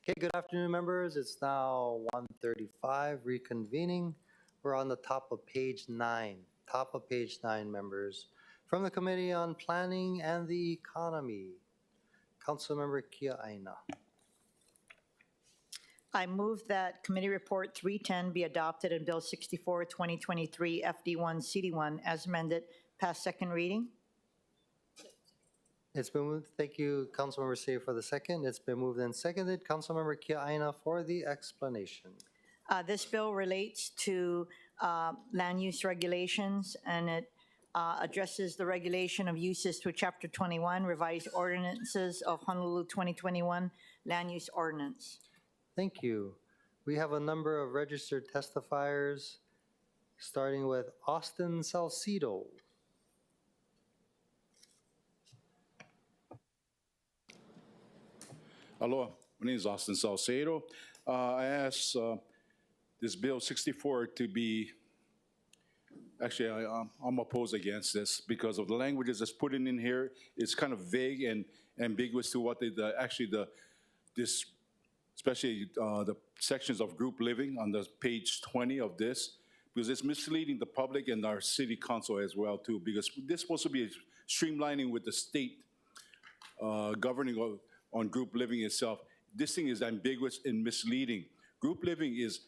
Okay, good afternoon, members. It's now 1:35, reconvening. We're on the top of page 9. Top of page 9, members. From the Committee on Planning and the Economy, Councilmember Kia Aina. I move that Committee Report 310 be adopted and Bill 64, 2023 FD1 CD1 as amended pass second reading. It's been moved. Thank you, Councilmember Say, for the second. It's been moved and seconded. Councilmember Kia Aina for the explanation. This bill relates to land use regulations, and it addresses the regulation of uses through Chapter 21, revised ordinances of Honolulu 2021 Land Use Ordinance. Thank you. We have a number of registered testifiers, starting with Austin Salcido. Aloha, my name is Austin Salcedo. I asked this Bill 64 to be, actually I'm opposed against this because of the languages that's put in here. It's kind of vague and ambiguous to what especially the sections of group living on the page 20 of this, because it's misleading the public and our city council as well too, because this is supposed to be streamlining with the state governing on group living itself. This thing is ambiguous and misleading. Group living is,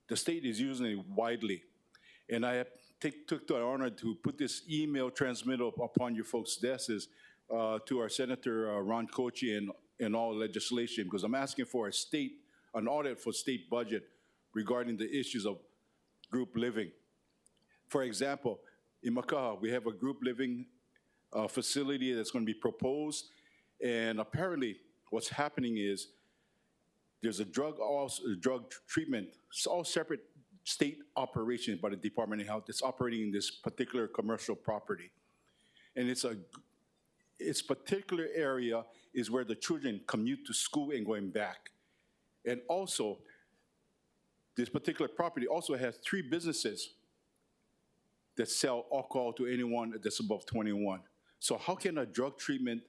the state is using it widely. And I took the honor to put this email transmitted upon your folks' desks to our Senator Ron Kochi and all legislation, because I'm asking for an audit for state budget regarding the issues of group living. For example, in Makaha, we have a group living facility that's going to be proposed, and apparently what's happening is there's a drug treatment. It's all separate state operations by the Department of Health that's operating in this particular commercial property. And its particular area is where the children commute to school and going back. And also, this particular property also has 3 businesses that sell alcohol to anyone that's above 21. So how can a drug treatment,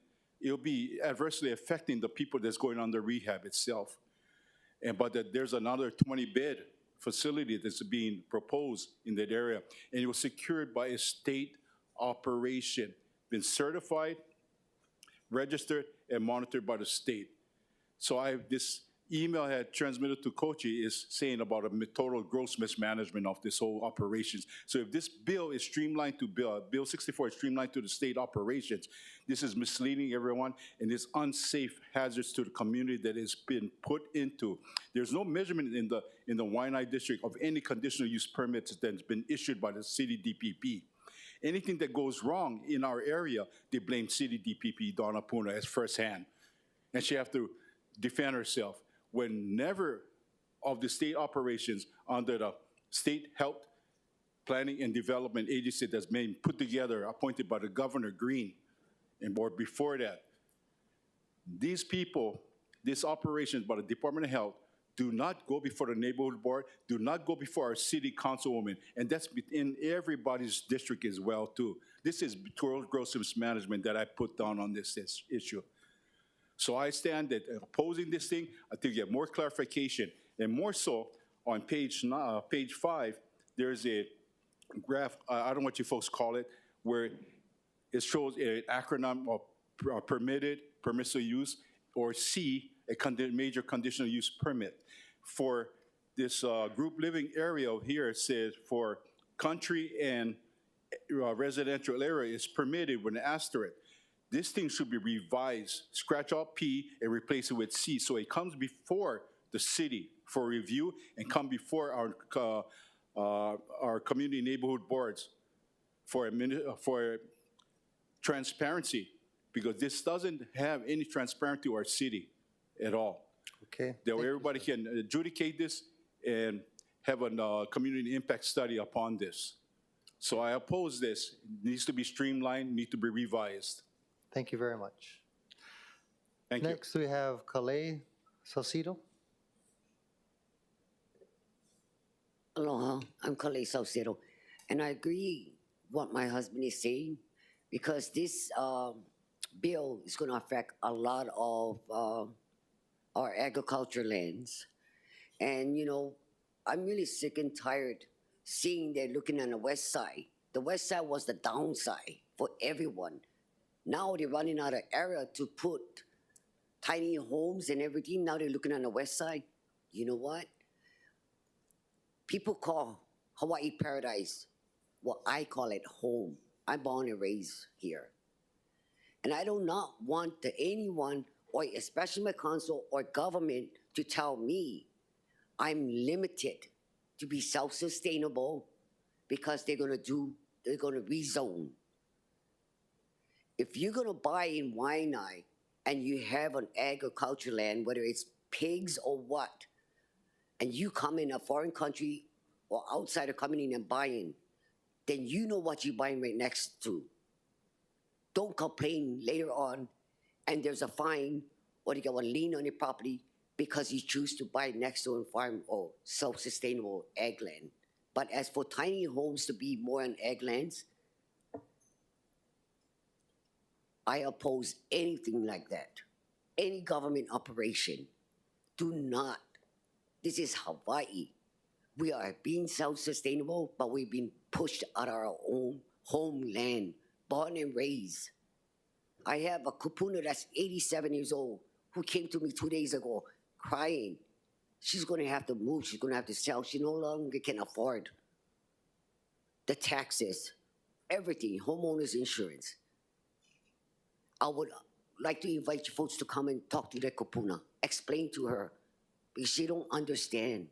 it'll be adversely affecting the people that's going under rehab itself. But there's another 20-bed facility that's being proposed in that area, and it was secured by a state operation, been certified, registered, and monitored by the state. So this email I had transmitted to Kochi is saying about a total gross mismanagement of this whole operations. So if this bill is streamlined to Bill 64 is streamlined to the state operations, this is misleading everyone, and it's unsafe hazards to the community that has been put into. There's no measurement in the Waianae district of any conditional use permits that's been issued by the city DPP. Anything that goes wrong in our area, they blame city DPP Donna Puna as firsthand, and she have to defend herself. Whenever of the state operations under the State Health Planning and Development Agency that's been put together, appointed by the Governor Green, and or before that, these people, these operations by the Department of Health, do not go before the neighborhood board, do not go before our city councilwoman, and that's in everybody's district as well too. This is gross mismanagement that I put down on this issue. So I stand that opposing this thing until you get more clarification, and more so on page 5, there's a graph, I don't know what you folks call it, where it shows an acronym of permitted, permissive use, or C, a major conditional use permit. For this group living area here, it says for country and residential area is permitted with an asterisk. This thing should be revised, scratch out P and replace it with C. So it comes before the city for review and come before our community neighborhood boards for transparency, because this doesn't have any transparency to our city at all. Okay. That way everybody can adjudicate this and have a community impact study upon this. So I oppose this. It needs to be streamlined, needs to be revised. Thank you very much. Thank you. Next, we have Calais Salcido. Aloha, I'm Calais Salcido, and I agree what my husband is saying, because this bill is going to affect a lot of our agriculture lands. And, you know, I'm really sick and tired seeing they're looking on the west side. The west side was the downside for everyone. Now they're running out of area to put tiny homes and everything. Now they're looking on the west side. You know what? People call Hawaii paradise what I call it home. I'm born and raised here. And I do not want anyone, or especially my council or government, to tell me I'm limited to be self-sustainable because they're gonna rezone. If you're gonna buy in Waianae and you have an agriculture land, whether it's pigs or what, and you come in a foreign country or outsider coming in and buying, then you know what you're buying right next to. Don't complain later on and there's a fine or you get a lien on your property because you choose to buy next to a farm or self-sustainable ag land. But as for tiny homes to be more on ag lands, I oppose anything like that. Any government operation, do not. This is Hawaii. We are being self-sustainable, but we've been pushed out of our own homeland, born and raised. I have a kupuna that's 87 years old who came to me 2 days ago crying. She's gonna have to move, she's gonna have to sell. She no longer can afford the taxes, everything, homeowners insurance. I would like to invite you folks to come and talk to the kupuna, explain to her, because she don't understand.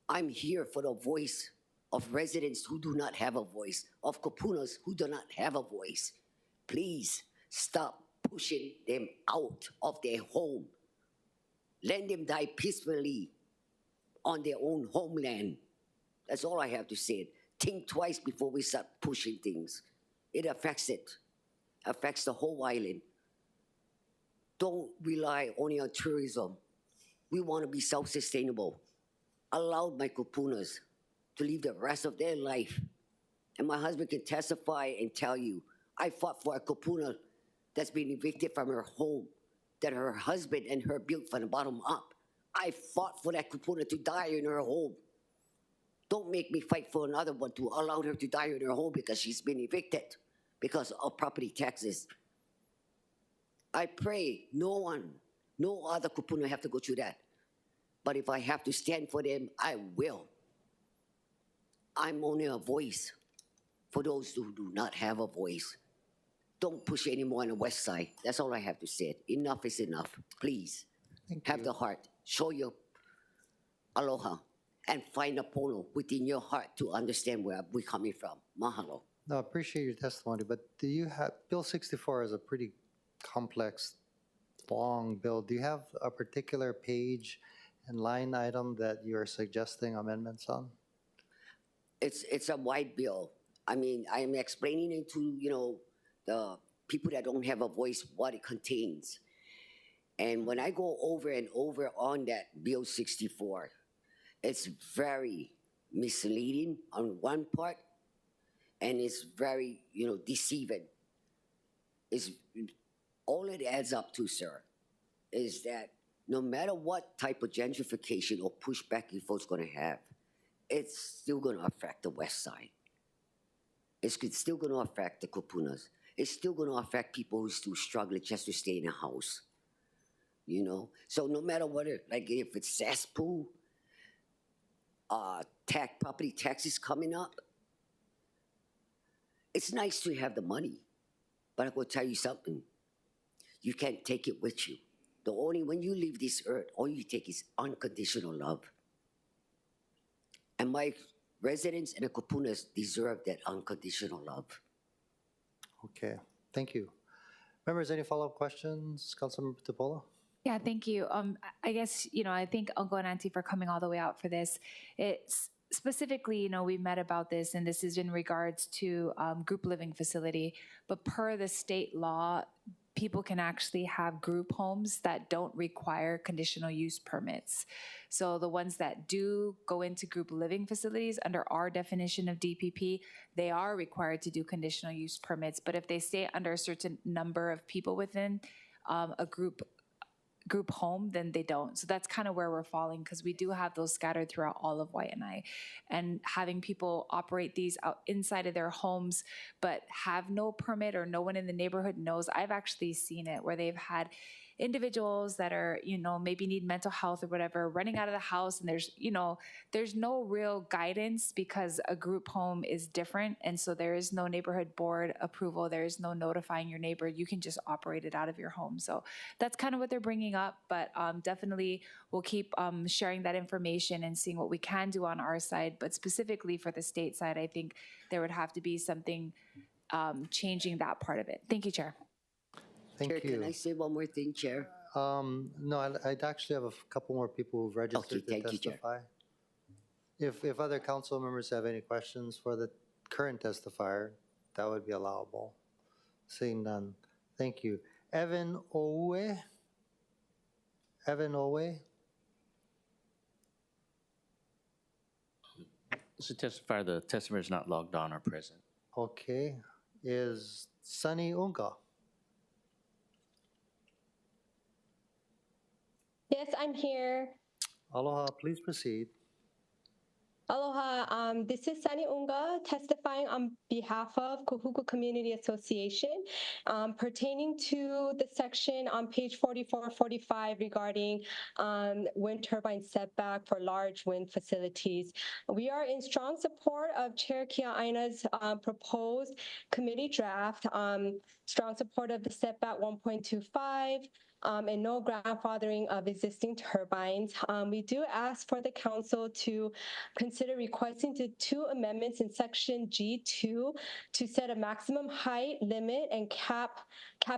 I'm here for the voice of residents who do not have a voice, of kupunas who do not have a voice. Please stop pushing them out of their home. Let them die peacefully on their own homeland. That's all I have to say. Think twice before we start pushing things. It affects the whole island. Don't rely only on tourism. We want to be self-sustainable. Allow my kupunas to live the rest of their life. And my husband can testify and tell you, I fought for a kupuna that's been evicted from her home, that her husband and her built from the bottom up. I fought for that kupuna to die in her home. Don't make me fight for another one to allow her to die in her home because she's been evicted because of property taxes. I pray no other kupuna have to go through that. But if I have to stand for them, I will. I'm only a voice for those who do not have a voice. Don't push anymore on the west side. That's all I have to say. Enough is enough. Please, have the heart. Show your aloha and find a pono within your heart to understand where we're coming from. Mahalo. No, I appreciate your testimony, but do you have, Bill 64 is a pretty complex, long bill. Do you have a particular page and line item that you're suggesting amendments on? It's a wide bill. I mean, I'm explaining it to, you know, the people that don't have a voice what it contains. And when I go over and over on that Bill 64, it's very misleading on one part, and it's very, you know, deceiving. It's, all it adds up to, sir, is that no matter what type of gentrification or pushback you folks gonna have, it's still gonna affect the west side. It's still gonna affect the kupunas. It's still gonna affect people who still struggling just to stay in a house. You know? So no matter what, like if it's cesspool, property taxes coming up, it's nice to have the money, but I will tell you something. You can't take it with you. When you leave this earth, all you take is unconditional love. And my residents and the kupunas deserve that unconditional love. Okay, thank you. Members, any follow-up questions? Councilmember Tupola? Yeah, thank you. I guess, you know, I thank Uncle and Auntie for coming all the way out for this. It's specifically, you know, we met about this, and this is in regards to group living facility, but per the state law, people can actually have group homes that don't require conditional use permits. So the ones that do go into group living facilities under our definition of DPP, they are required to do conditional use permits. But if they stay under a certain number of people within a group group home, then they don't. So that's kind of where we're falling, because we do have those scattered throughout all of Waianae. And having people operate these out inside of their homes but have no permit or no one in the neighborhood knows. I've actually seen it where they've had individuals that are, maybe need mental health or whatever, running out of the house, and there's no real guidance because a group home is different. And so there is no neighborhood board approval. There is no notifying your neighbor. You can just operate it out of your home. So that's kind of what they're bringing up, but definitely we'll keep sharing that information and seeing what we can do on our side. But specifically for the state side, I think there would have to be something changing that part of it. Thank you, Chair. Thank Chair, you. can I say one more thing, Chair? No, I'd actually have a couple more people who've registered to thank you, Chair. testify. If other council members have any questions for the current testifier, that would be allowable. Seeing none, thank you. Evan Owe? Evan Owe? To testify, the testifier is not logged on or present. Okay. Is Sunny Unga? Yes, I'm here. Aloha, please proceed. Aloha, this is Sunny Unga testifying on behalf of Kahuku Community Association pertaining to the section on page 44-45 regarding wind turbine setback for large wind facilities. We are in strong support of Chair Kia'aina's proposed committee draft, strong support of the setback 1.25, and no grandfathering of existing turbines. We do ask for the council to consider requesting the 2 amendments in section G2 to set a maximum height limit and cap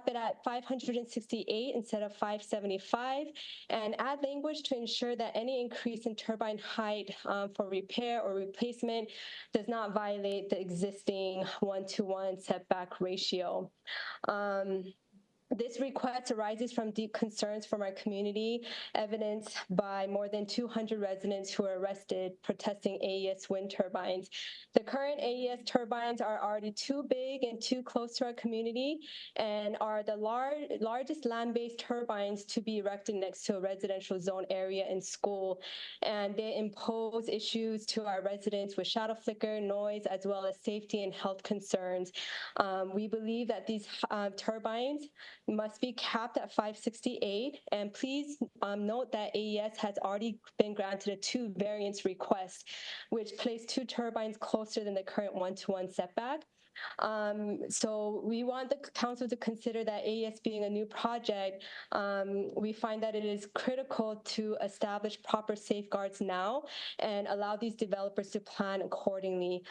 it at 568 instead of 575, and add language to ensure that any increase in turbine height for repair or replacement does not violate the existing 1-to-1 setback ratio. This request arises from deep concerns from our community, evidenced by more than 200 residents who were arrested protesting AES wind turbines. The current AES turbines are already too big and too close to our community and are the largest land-based turbines to be erected next to a residential zone area and school. And they impose issues to our residents with shadow flicker, noise, as well as safety and health concerns. We believe that these turbines must be capped at 568. And please note that AES has already been granted a 2 variance request, which place 2 turbines closer than the current 1-to-1 setback. So we want the council to consider that AES being a new project, we find that it is critical to establish proper safeguards now and allow these developers to plan accordingly.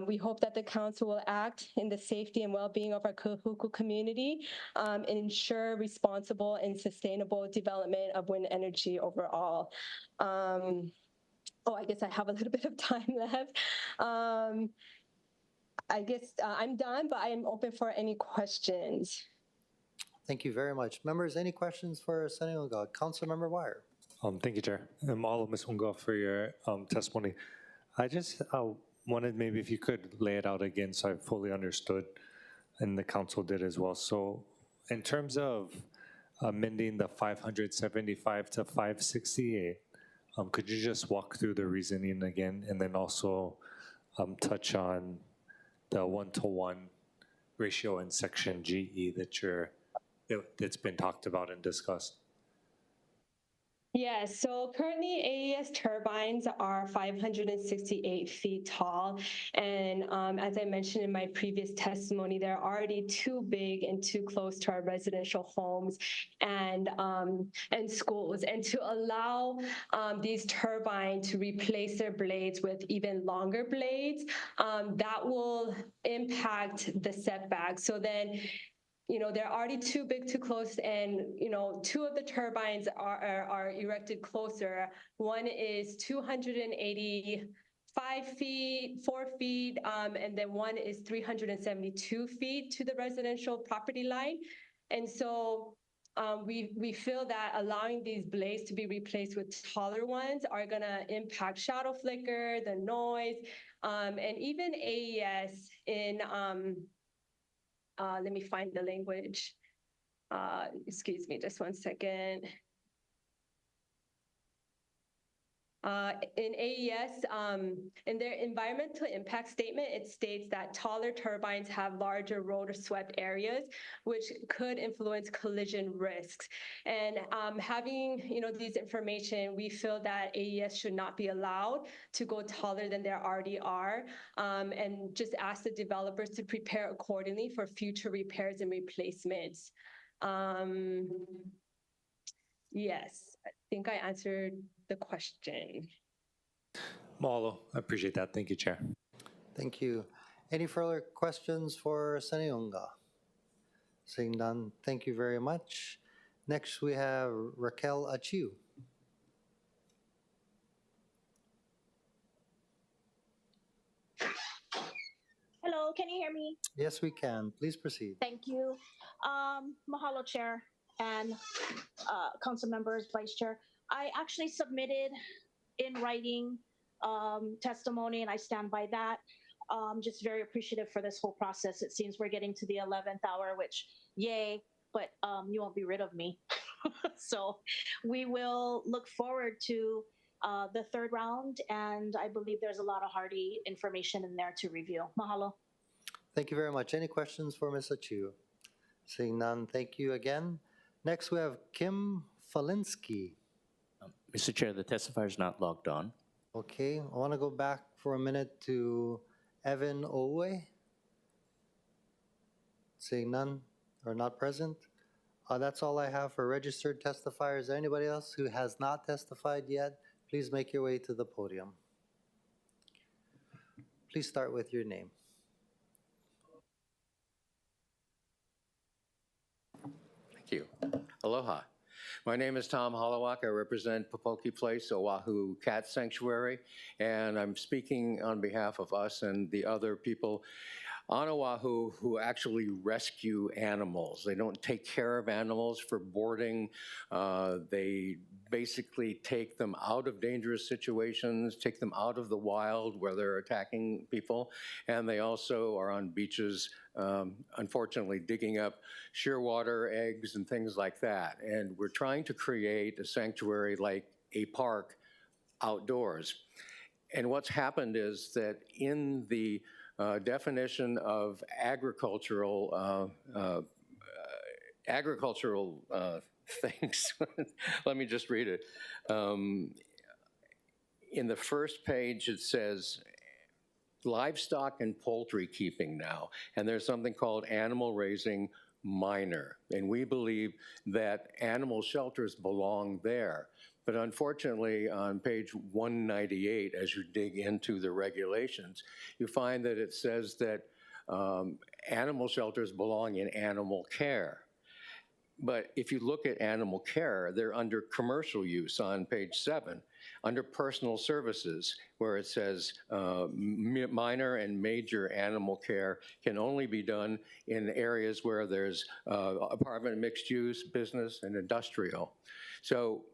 We hope that the council will act in the safety and well-being of our Kahuku community and ensure responsible and sustainable development of wind energy overall. I guess I have a little bit of time left. I guess I'm done, but I am open for any questions. Thank you very much. Members, any questions for Sunny Unga? Councilmember Wire. Thank you, Chair. Mahalo, Ms. Unga, for your testimony. I just wanted maybe if you could lay it out again so I fully understood, and the council did as well. So in terms of amending the 575 to 568, could you just walk through the reasoning again, and then also touch on the 1-to-1 ratio in section GE that's been talked about and discussed? Yeah, so currently AES turbines are 568 feet tall. And as I mentioned in my previous testimony, they're already too big and too close to our residential homes and schools. And to allow these turbines to replace their blades with even longer blades, that will impact the setback. So then, they're already too big, too close, and 2 of the turbines are erected closer. One is 285 feet, 4 feet, and then one is 372 feet to the residential property line. And so we feel that allowing these blades to be replaced with taller ones are going to impact shadow flicker, the noise, and even AES in let me find the language. Excuse me, just one second. In AES, in their environmental impact statement, it states that taller turbines have larger rotor swept areas, which could influence collision risks. And having these information, we feel that AES should not be allowed to go taller than they already are, and just ask the developers to prepare accordingly for future repairs and replacements. Yes, I think I answered the question. Mahalo. I appreciate that. Thank you, Chair. Thank you. Any further questions for Saniunga? Seeing none, thank you very much. Next, we have Raquel Achiu. Hello, can you hear me? Yes, we can. Please proceed. Thank you. Mahalo, Chair and council members, Vice Chair. I actually submitted in writing testimony, and I stand by that. Just very appreciative for this whole process. It seems we're getting to the 11th hour, which yay, but you won't be rid of me. So we will look forward to the third round, and I believe there's a lot of hearty information in there to review. Mahalo. Thank you very much. Any questions for Ms. Achiu? Seeing none, thank you again. Next, we have Kim Falinsky. Mr. Chair, the testifier is not logged on. Okay, I want to go back for a minute to Evan Owe. Seeing none or not present. That's all I have for registered testifiers. Is there anybody else who has not testified yet? Please make your way to the podium. Please start with your name. Thank you. Aloha. My name is Tom Holowak. I represent Popoki Place, Oahu Cat Sanctuary, and I'm speaking on behalf of us and the other people on Oahu who actually rescue animals. They don't take care of animals for boarding. They basically take them out of dangerous situations, take them out of the wild where they're attacking people, and they also are on beaches, unfortunately, digging up shearwater, eggs, and things like that. And we're trying to create a sanctuary like a park outdoors. And what's happened is that in the definition of agricultural things. Let me just read it. In the first page, it says livestock and poultry keeping now, and there's something called animal raising minor, and we believe that animal shelters belong there. But unfortunately, on page 198, as you dig into the regulations, you find that it says that animal shelters belong in animal care. But if you look at animal care, they're under commercial use on page 7, under personal services, where it says minor and major animal care can only be done in areas where there's apartment mixed use, business, and industrial. So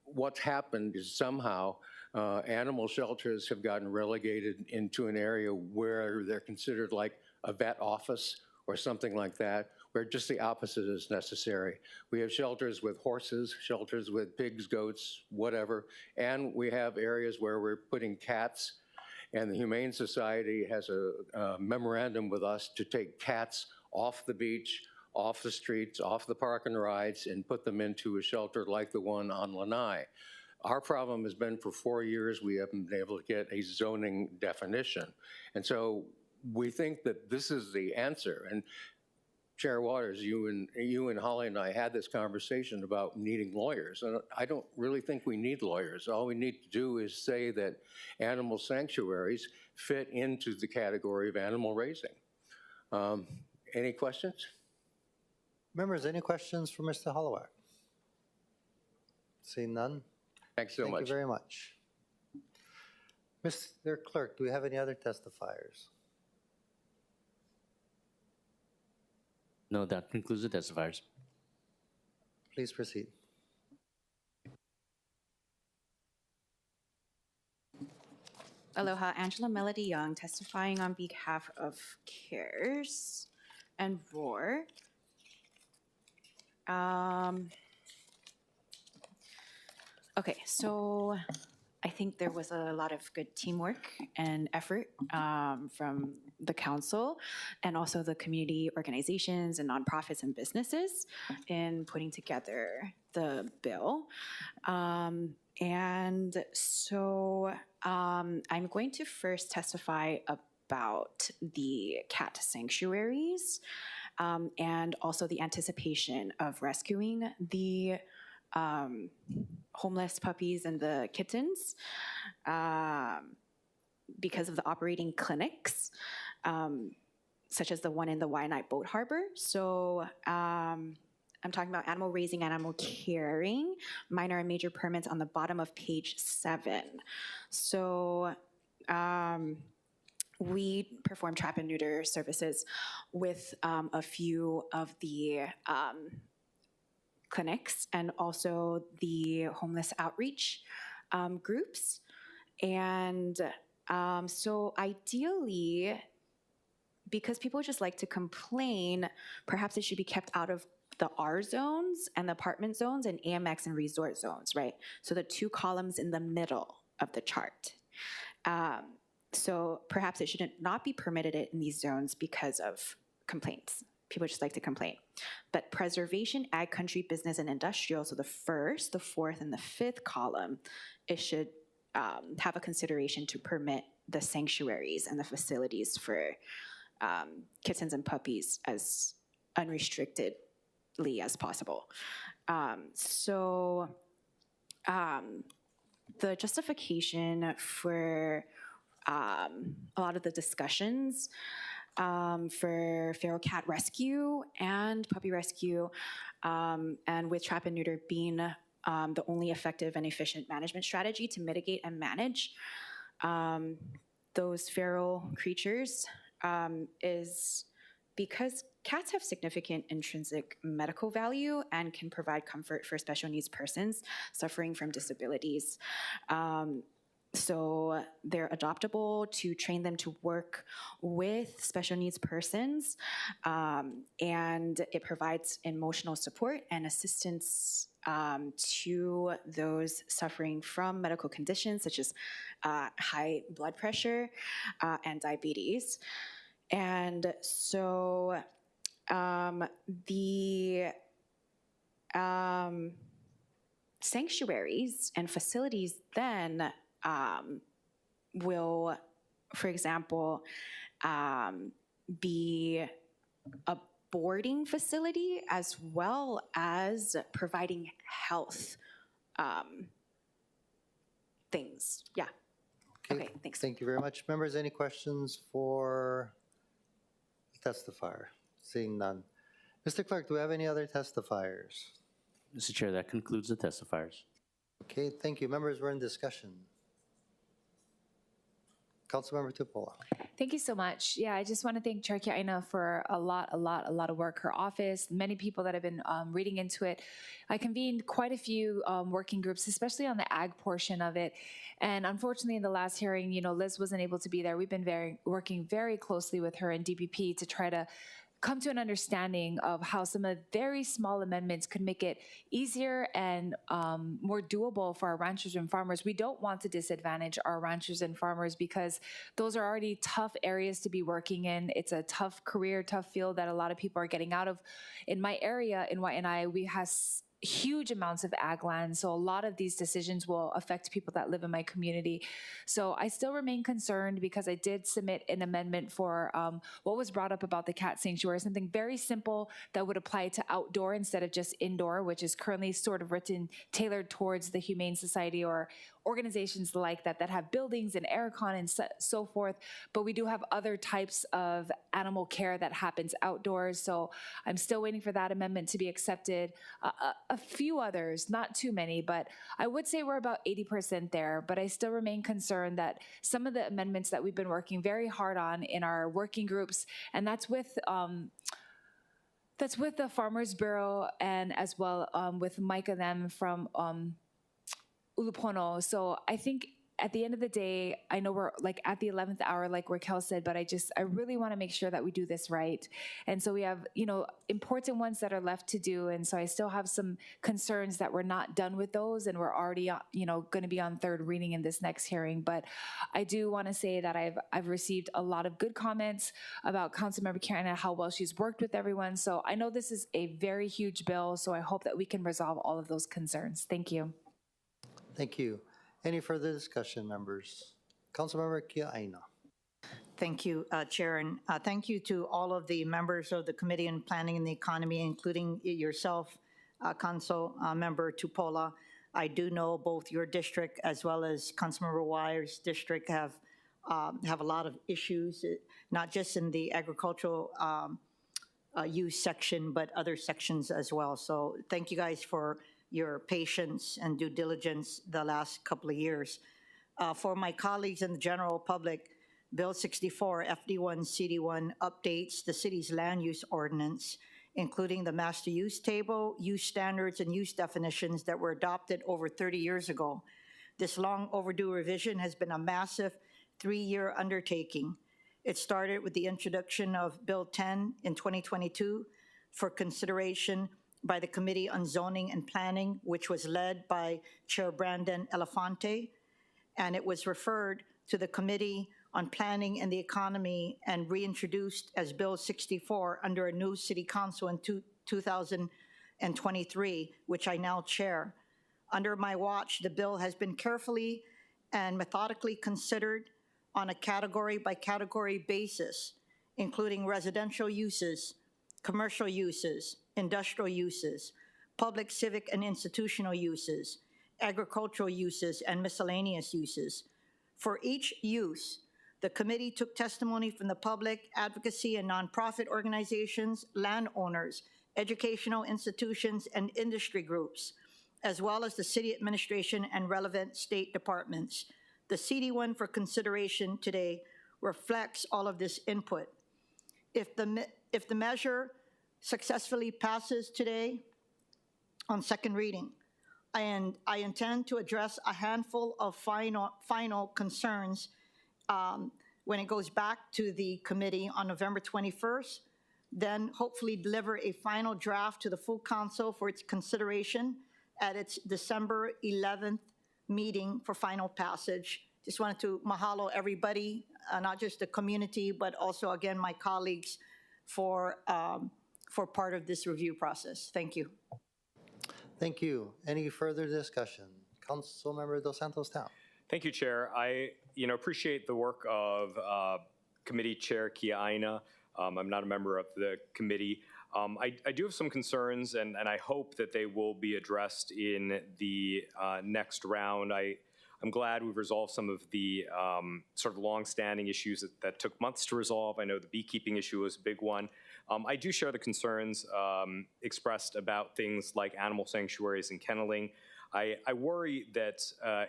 what's happened is somehow animal shelters have gotten relegated into an area where they're considered like a vet office or something like that, where just the opposite is necessary. We have shelters with horses, shelters with pigs, goats, whatever, and we have areas where we're putting cats, and the Humane Society has a memorandum with us to take cats off the beach, off the streets, off the park and rides, and put them into a shelter like the one on Lanai. Our problem has been for 4 years, we haven't been able to get a zoning definition. And so we think that this is the answer. And Chair Waters, you and Holly and I had this conversation about needing lawyers. And I don't really think we need lawyers. All we need to do is say that animal sanctuaries fit into the category of animal raising. Any questions? Members, any questions for Mr. Holowak? Seeing none. Thanks so much. Thank you very much. Mr. Clerk, do we have any other testifiers? No, that concludes the testifiers. Please proceed. Aloha, Angela Melody Young, testifying on behalf of CARES and ROAR. Okay, so I think there was a lot of good teamwork and effort from the council and also the community organizations and nonprofits and businesses in putting together the bill. And so I'm going to first testify about the cat sanctuaries and also the anticipation of rescuing the homeless puppies and the kittens because of the operating clinics, such as the one in the Waianae Boat Harbor. So I'm talking about animal raising, animal caring, minor and major permits on the bottom of page 7. So we perform trap and neuter services with a few of the clinics and also the homeless outreach groups. And so ideally, because people just like to complain, perhaps it should be kept out of the R zones and the apartment zones and AMX and resort zones, right? So the 2 columns in the middle of the chart. So perhaps it should not be permitted in these zones because of complaints. People just like to complain. But preservation, ag, country, business, and industrial, so the 1st, the 4th, and the 5th column, it should have a consideration to permit the sanctuaries and the facilities for kittens and puppies as unrestrictedly as possible. So the justification for a lot of the discussions for feral cat rescue and puppy rescue, and with trap and neuter being the only effective and efficient management strategy to mitigate and manage those feral creatures, is because cats have significant intrinsic medical value and can provide comfort for special needs persons suffering from disabilities. So they're adoptable to train them to work with special needs persons, and it provides emotional support and assistance to those suffering from medical conditions such as high blood pressure and diabetes. And so the sanctuaries and facilities then will, for example, be a boarding facility as well as providing health things. Yeah. Okay, thanks. Thank you very much. Members, any questions for the testifier? Seeing none. Mr. Clerk, do we have any other testifiers? Mr. Chair, that concludes the testifiers. Okay, thank you. Members, we're in discussion. Councilmember Tupola. Thank you so much. Yeah, I just want to thank Chair Kiaina for a lot of work, her office, many people that have been reading into it. I convened quite a few working groups, especially on the ag portion of it. And unfortunately, in the last hearing, Liz wasn't able to be there. We've been working very closely with her and DPP to try to come to an understanding of how some of the very small amendments could make it easier and more doable for our ranchers and farmers. We don't want to disadvantage our ranchers and farmers because those are already tough areas to be working in. It's a tough career, tough field that a lot of people are getting out of. In my area, in Waianae, we have huge amounts of ag land, so a lot of these decisions will affect people that live in my community. So I still remain concerned because I did submit an amendment for what was brought up about the cat sanctuary, something very simple that would apply to outdoor instead of just indoor, which is currently sort of tailored towards the Humane Society or organizations like that that have buildings and aircon and so forth, but we do have other types of animal care that happens outdoors. So I'm still waiting for that amendment to be accepted. A few others, not too many, but I would say we're about 80% there, but I still remain concerned that some of the amendments that we've been working very hard on in our working groups, and that's with the Farmers Bureau and as well with Mike and them from Ulupono. So I think at the end of the day, I know we're like at the 11th hour, like Raquel said, but I really want to make sure that we do this right. And so we have, important ones that are left to do. And so I still have some concerns that we're not done with those, and we're already, going to be on third reading in this next hearing. But I do want to say that I've received a lot of good comments about Councilmember Karen and how well she's worked with everyone. So I know this is a very huge bill, so I hope that we can resolve all of those concerns. Thank you. Thank you. Any further discussion, members? Councilmember Kiaina. Thank you, Chair, and thank you to all of the members of the Committee on Planning and the Economy, including yourself, Council Member Tupola. I do know both your district as well as Councilmember Wire's district have a lot of issues, not just in the agricultural use section, but other sections as well. So thank you guys for your patience and due diligence the last couple of years. For my colleagues in the general public, Bill 64 FD1 CD1 updates the city's land use ordinance, including the master use table, use standards, and use definitions that were adopted over 30 years ago. This long overdue revision has been a massive 3-year undertaking. It started with the introduction of Bill 10 in 2022 for consideration by the Committee on Zoning and Planning, which was led by Chair Brandon Elefante, and it was referred to the Committee on Planning and the Economy and reintroduced as Bill 64 under a new City Council in 2023, which I now chair. Under my watch, the bill has been carefully and methodically considered on a category-by-category basis, including residential uses, commercial uses, industrial uses, public, civic, and institutional uses, agricultural uses, and miscellaneous uses. For each use, the committee took testimony from the public, advocacy, and nonprofit organizations, landowners, educational institutions, and industry groups, as well as the city administration and relevant state departments. The CD1 for consideration today reflects all of this input. If the measure successfully passes today on second reading, and I intend to address a handful of final concerns when it goes back to the committee on November 21st, then hopefully deliver a final draft to the full council for its consideration at its December 11th meeting for final passage. Just wanted to mahalo everybody, not just the community, but also, again, my colleagues for part of this review process. Thank you. Thank you. Any further discussion? Councilmember Dos Santos Town. Thank you, Chair. I appreciate the work of Committee Chair Kiaina. I'm not a member of the committee. I do have some concerns, and I hope that they will be addressed in the next round. I'm glad we've resolved some of the sort of long-standing issues that took months to resolve. I know the beekeeping issue was a big one. I do share the concerns expressed about things like animal sanctuaries and kenneling. I worry that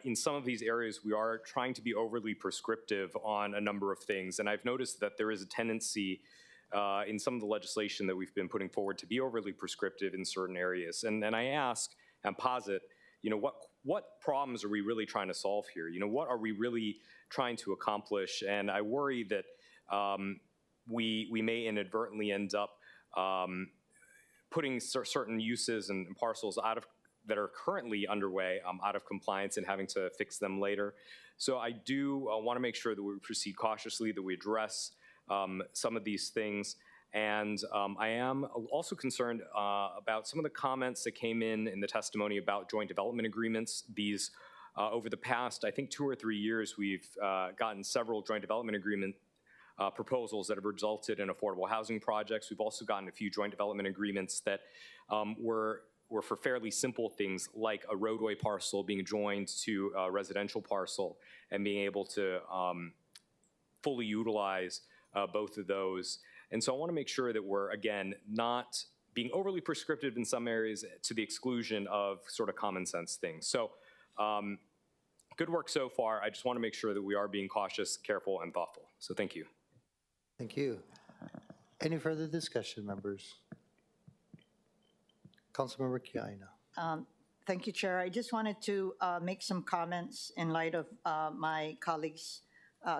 in some of these areas we are trying to be overly prescriptive on a number of things, and I've noticed that there is a tendency in some of the legislation that we've been putting forward to be overly prescriptive in certain areas. And I ask and posit, what problems are we really trying to solve here? What are we really trying to accomplish? And I worry that we may inadvertently end up putting certain uses and parcels that are currently underway out of compliance and having to fix them later. So I do want to make sure that we proceed cautiously, that we address some of these things. And I am also concerned about some of the comments that came in the testimony about joint development agreements. These, over the past, I think 2 or 3 years, we've gotten several joint development agreement proposals that have resulted in affordable housing projects. We've also gotten a few joint development agreements that were for fairly simple things like a roadway parcel being joined to a residential parcel and being able to fully utilize both of those. And so I want to make sure that we're, again, not being overly prescriptive in some areas to the exclusion of sort of common sense things. So good work so far. I just want to make sure that we are being cautious, careful, and thoughtful. So thank you. Thank you. Any further discussion, members? Councilmember Kiaina. Thank you, Chair. I just wanted to make some comments in light of my colleagues'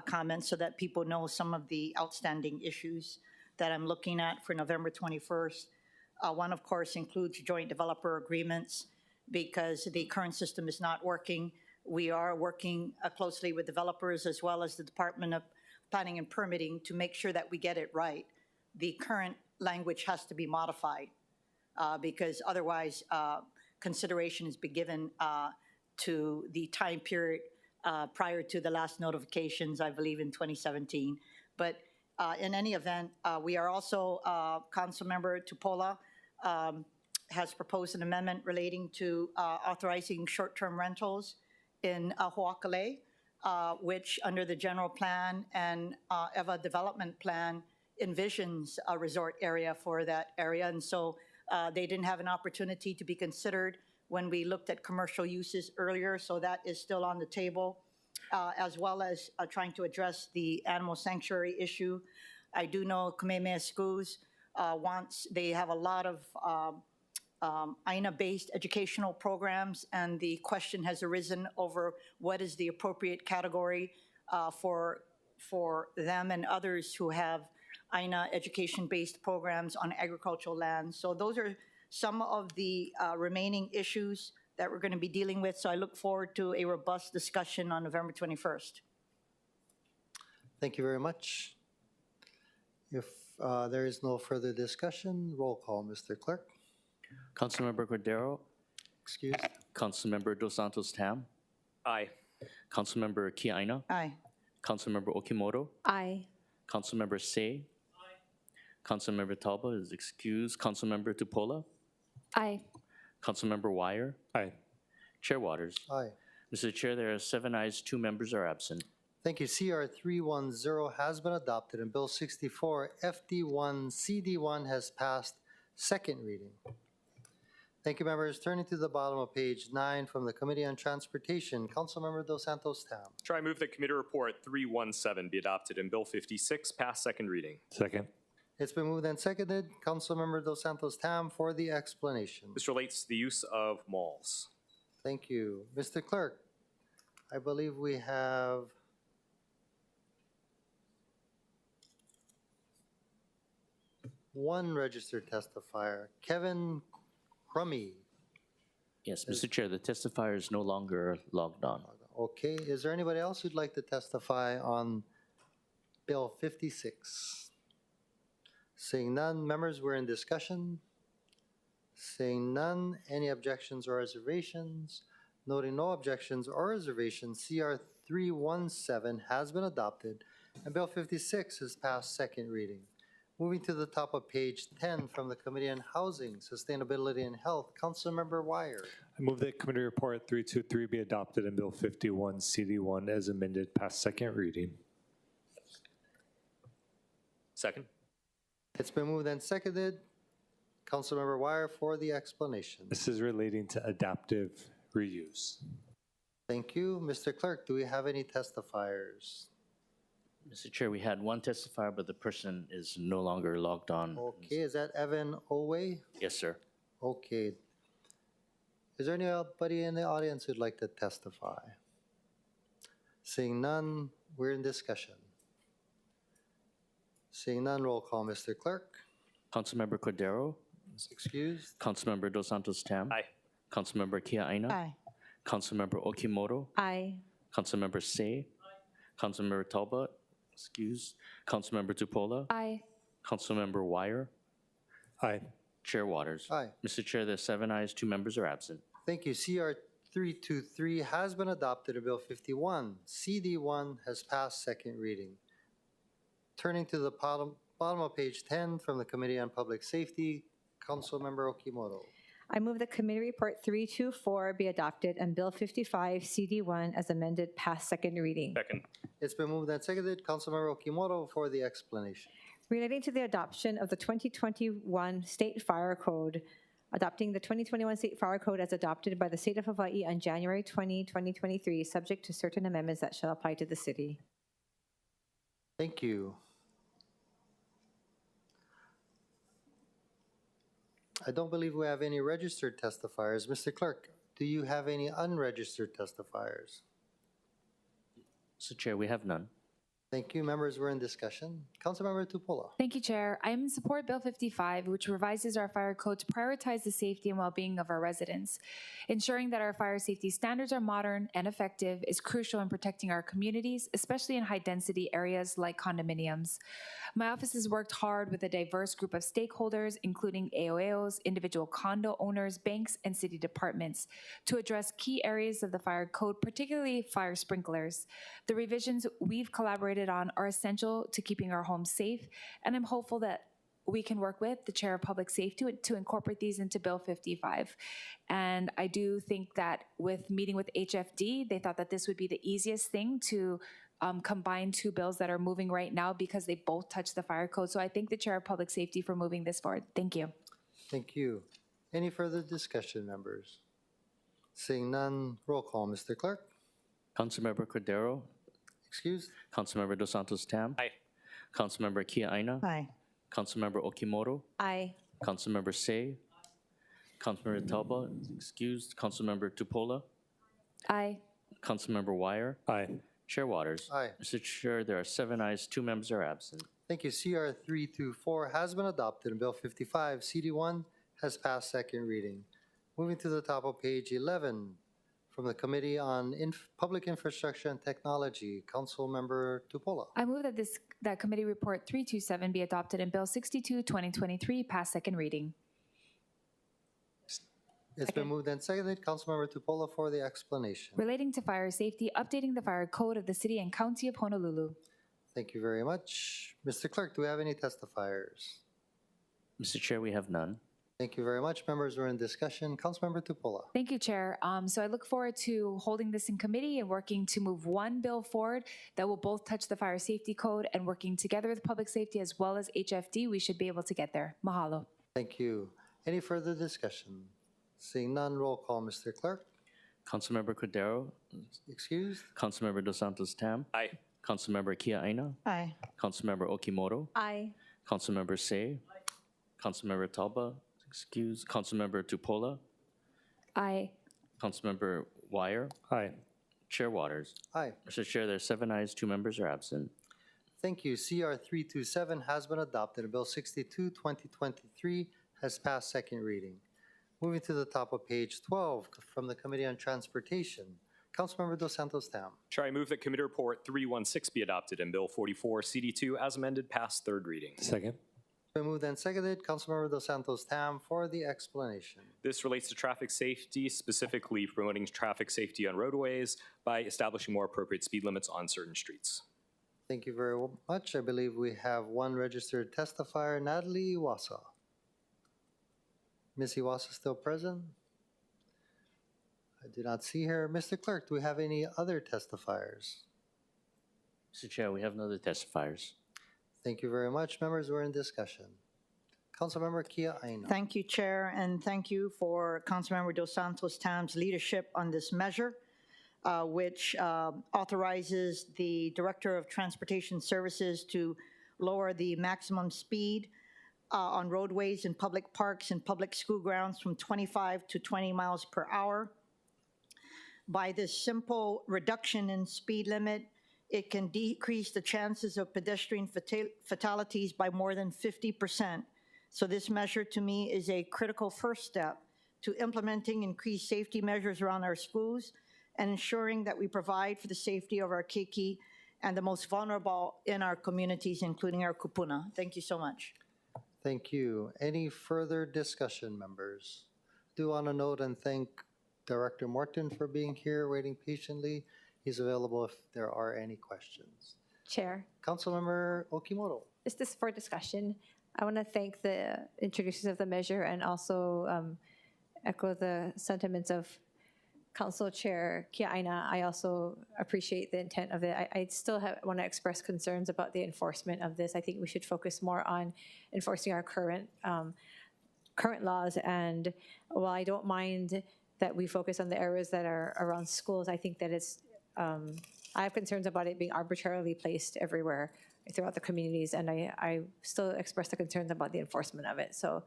comments so that people know some of the outstanding issues that I'm looking at for November 21st. One, of course, includes joint developer agreements because the current system is not working. We are working closely with developers as well as the Department of Planning and Permitting to make sure that we get it right. The current language has to be modified because otherwise consideration has been given to the time period prior to the last notifications, I believe in 2017. But in any event, we are also, Councilmember Tupola has proposed an amendment relating to authorizing short-term rentals in Ho'okale, which under the general plan and EVA development plan envisions a resort area for that area. And so they didn't have an opportunity to be considered when we looked at commercial uses earlier. So that is still on the table, as well as trying to address the animal sanctuary issue. I do know Kamehameha Schools they have a lot of AINA-based educational programs, and the question has arisen over what is the appropriate category for them and others who have AINA education-based programs on agricultural land. So those are some of the remaining issues that we're going to be dealing with. So I look forward to a robust discussion on November 21st. Thank you very much. If there is no further discussion, roll call, Mr. Clerk. Councilmember Cordero, Excused. Councilmember Dos Santos Tam, Aye. Councilmember Kiaina, Aye. Councilmember Okimoto, Aye. Councilmember Say, Councilmember Talba is excused, Councilmember Tupola, Aye. Councilmember Wire, Aye. Chair Waters. Aye. Mr. Chair, there are 7 ayes, 2 members are absent. Thank you. CR-310 has been adopted and Bill 64 FD1 CD1 has passed second reading. Thank you, members. Turning to the bottom of page 9 from the Committee on Transportation, Councilmember Dos Santos Tam. Chair, I move that Committee Report 317 be adopted and Bill 56 pass second reading. Second. It's been moved and seconded. Councilmember Dos Santos Tam for the explanation. This relates to the use of malls. Thank you. Mr. Clerk, I believe we have one registered testifier, Kevin Crummy. Yes, Mr. Chair, the testifier is no longer logged on. Okay, is there anybody else who'd like to testify on Bill 56? Seeing none, members, we're in discussion. Seeing none, any objections or reservations? Noting no objections or reservations, CR-317 has been adopted and Bill 56 has passed second reading. Moving to the top of page 10 from the Committee on Housing, Sustainability and Health, Councilmember Wire. I move that Committee Report 323 be adopted and Bill 51 CD1 as amended pass second reading. Second. It's been moved and seconded. Councilmember Wire for the explanation. This is relating to adaptive reuse. Thank you. Mr. Clerk, do we have any testifiers? Mr. Chair, we had one testifier, but the person is no longer logged on. Okay, is that Evan Owe? Yes, sir. Okay. Is there anybody in the audience who'd like to testify? Seeing none, we're in discussion. Seeing none, roll call, Mr. Clerk. Councilmember Cordero, Is excused. Councilmember Dos Santos Tam. Aye. Councilmember Kiaina. Aye. Councilmember Okimoto. Aye. Councilmember Say. Councilmember Talbot, excuse. Councilmember Tupola. Aye. Councilmember Wire. Aye. Chair Waters. Aye. Mr. Chair, there's 7 ayes, 2 members are absent. Thank you. CR-323 has been adopted and Bill 51. CD1 has passed second reading. Turning to the bottom of page 10 from the Committee on Public Safety, Councilmember Okimoto. I move that Committee Report 324 be adopted and Bill 55 CD1 as amended pass second reading. Second. It's been moved and seconded. Councilmember Okimoto for the explanation. Relating to the adoption of the 2021 State Fire Code, adopting the 2021 State Fire Code as adopted by the State of Hawaii on January 20, 2023, subject to certain amendments that shall apply to the city. Thank you. I don't believe we have any registered testifiers. Mr. Clerk, Do you have any unregistered testifiers? Mr. Chair, we have none. Thank you. Members were in discussion. Councilmember Tupola. Thank you, Chair. I am in support of Bill 55, which revises our fire code to prioritize the safety and well-being of our residents. Ensuring that our fire safety standards are modern and effective is crucial in protecting our communities, especially in high-density areas like condominiums. My office has worked hard with a diverse group of stakeholders, including AOAOs, individual condo owners, banks, and city departments, to address key areas of the fire code, particularly fire sprinklers. The revisions we've collaborated on are essential to keeping our homes safe, and I'm hopeful that we can work with the Chair of Public Safety to incorporate these into Bill 55. And I do think that with meeting with HFD, they thought that this would be the easiest thing to combine two bills that are moving right now because they both touch the fire code. So I thank the Chair of Public Safety for moving this forward. Thank you. Thank you. Any further discussion, members? Seeing none, roll call, Mr. Clerk. Councilmember Cordero, Excused? Councilmember Dos Santos Tam. Aye. Councilmember Kia Aina. Aye. Councilmember Okimoto. Aye. Councilmember Say. Councilmember Talbot, excused. Councilmember Tupola. Aye. Councilmember Wire. Aye. Chair Waters. Aye. Mr. Chair, there are 7 ayes, 2 members are absent. Thank you. CR-324 has been adopted, and Bill 55, CD1, has passed second reading. Moving to the top of page 11, from the Committee on Public Infrastructure and Technology, Councilmember Tupola. I move that that Committee Report 327 be adopted and Bill 62, 2023 pass second reading. It's been moved and seconded. Councilmember Tupola for the explanation. Relating to fire safety, updating the fire code of the City and County of Honolulu. Thank you very much. Mr. Clerk, do we have any testifiers? Mr. Chair, we have none. Thank you very much. Members are in discussion. Councilmember Tupola. Thank you, Chair. So I look forward to holding this in committee and working to move one bill forward that will both touch the fire safety code, and working together with public safety as well as HFD, we should be able to get there. Mahalo. Thank you. Any further discussion? Seeing none, roll call, Mr. Clerk. Councilmember Cordero, Excused? Councilmember Dos Santos Tam. Aye. Councilmember Kia Aina. Aye. Councilmember Okimoto. Aye. Councilmember Say. Councilmember Talbot, excused. Councilmember Tupola. Aye. Councilmember Wire. Aye. Chair Waters. Aye. Mr. Chair, there are 7 ayes, 2 members are absent. Thank you. CR-327 has been adopted, and Bill 62, 2023 has passed second reading. Moving to the top of page 12, from the Committee on Transportation, Councilmember Dos Santos Tam. Chair, I move that Committee Report 316 be adopted and Bill 44 CD2 as amended pass third reading. Second. Been moved and seconded. Councilmember Dos Santos Tam for the explanation. This relates to traffic safety, specifically promoting traffic safety on roadways by establishing more appropriate speed limits on certain streets. Thank you very much. I believe we have one registered testifier, Natalie Iwasa. Ms. Iwasa still present? I do not see her. Mr. Clerk, do we have any other testifiers? Mr. Chair, we have no other testifiers. Thank you very much. Members, we're in discussion. Councilmember Kia Aina. Thank you, Chair, and thank you for Councilmember Dos Santos Tam's leadership on this measure, which authorizes the Director of Transportation Services to lower the maximum speed on roadways and public parks and public school grounds from 25 to 20 miles per hour. By this simple reduction in speed limit, it can decrease the chances of pedestrian fatalities by more than 50%. So this measure to me is a critical first step to implementing increased safety measures around our schools and ensuring that we provide for the safety of our keiki and the most vulnerable in our communities, including our kupuna. Thank you so much. Thank you. Any further discussion, members? Do want to note and thank Director Morton for being here, waiting patiently. He's available if there are any questions. Chair, Councilmember Okimoto. this is for discussion. I want to thank the introducers of the measure and also echo the sentiments of Council Chair Kia Aina. I also appreciate the intent of it. I still want to express concerns about the enforcement of this. I think we should focus more on enforcing our current laws. And while I don't mind that we focus on the areas that are around schools, I think that it's, I have concerns about it being arbitrarily placed everywhere throughout the communities, and I still express the concerns about the enforcement of it. So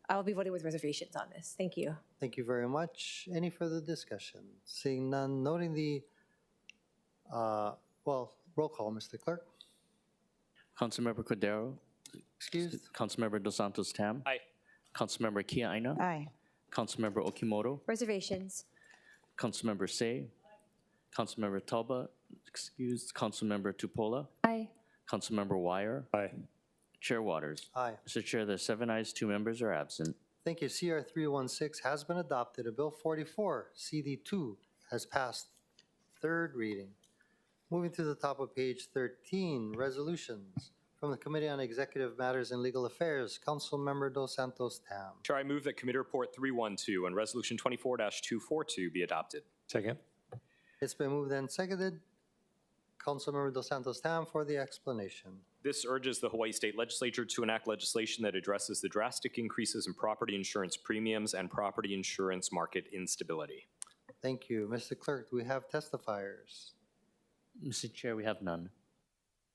I will be voting with reservations on this. Thank you. Thank you very much. Any further discussion? Seeing none, noting the, roll call, Mr. Clerk. Councilmember Cordero. Excused. Councilmember Dos Santos Tam. Aye. Councilmember Kia Aina. Aye. Councilmember Okimoto. Reservations. Councilmember Say. Councilmember Talba. Excused. Councilmember Tupola. Aye. Councilmember Wire. Aye. Chair Waters. Aye. Mr. Chair, there's 7 ayes, 2 members are absent. Thank you. CR-316 has been adopted. Bill 44, CD2, has passed third reading. Moving to the top of page 13, resolutions. From the Committee on Executive Matters and Legal Affairs, Councilmember Dos Santos Tam. Chair, I move that Committee Report 312 and Resolution 24-242 be adopted. Second. It's been moved and seconded. Councilmember Dos Santos Tam for the explanation. This urges the Hawaii State Legislature to enact legislation that addresses the drastic increases in property insurance premiums and property insurance market instability. Thank you. Mr. Clerk, do we have testifiers? Mr. Chair, we have none.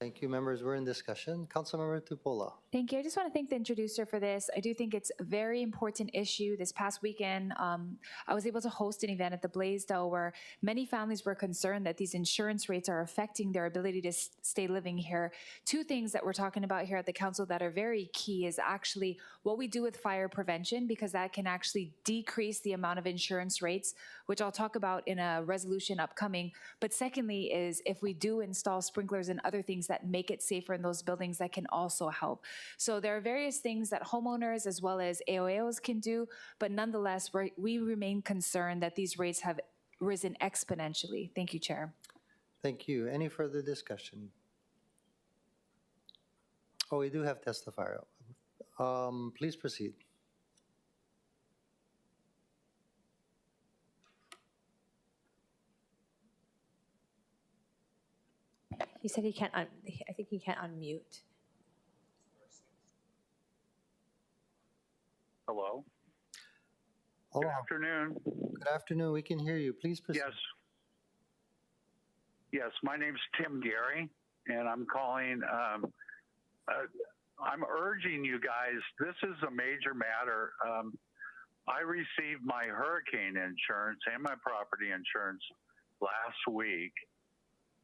Thank you, members. We're in discussion. Councilmember Tupola. Thank you. I just want to thank the introducer for this. I do think it's a very important issue. This past weekend, I was able to host an event at the Blaisdell where many families were concerned that these insurance rates are affecting their ability to stay living here. Two things that we're talking about here at the council that are very key is actually what we do with fire prevention, because that can actually decrease the amount of insurance rates, which I'll talk about in a resolution upcoming. But secondly is if we do install sprinklers and other things that make it safer in those buildings, that can also help. So there are various things that homeowners as well as AOAOs can do, but nonetheless, we remain concerned that these rates have risen exponentially. Thank you, Chair. Thank you. Any further discussion? Oh, we do have testifier. Please proceed. He said he can't, I think he can't unmute. Hello. Hello. Good afternoon. Good afternoon. We can hear you. Please proceed. Yes. Yes, my name's Tim Gary, and I'm calling. I'm urging you guys, this is a major matter. I received my hurricane insurance and my property insurance last week,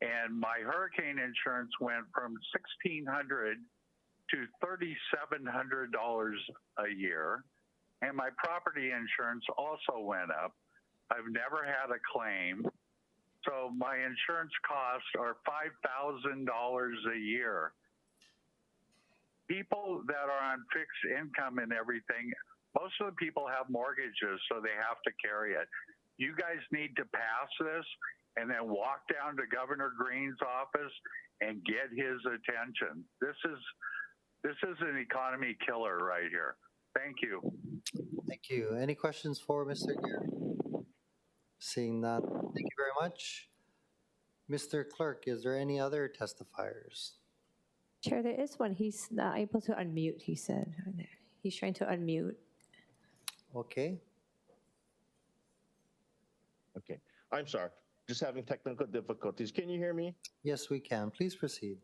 and my hurricane insurance went from $1,600 to $3,700 a year, and my property insurance also went up. I've never had a claim, so my insurance costs are $5,000 a year. People that are on fixed income and everything, most of the people have mortgages, so they have to carry it. You guys need to pass this and then walk down to Governor Green's office and get his attention. This is an economy killer right here. Thank you. Thank you. Any questions for Mr. Gary? Seeing none, thank you very much. Mr. Clerk, is there any other testifiers? Chair, there is one. He's not able to unmute, he said. He's trying to unmute. Okay. Okay, I'm sorry, just having technical difficulties. Can you hear me? Yes, we can. Please proceed.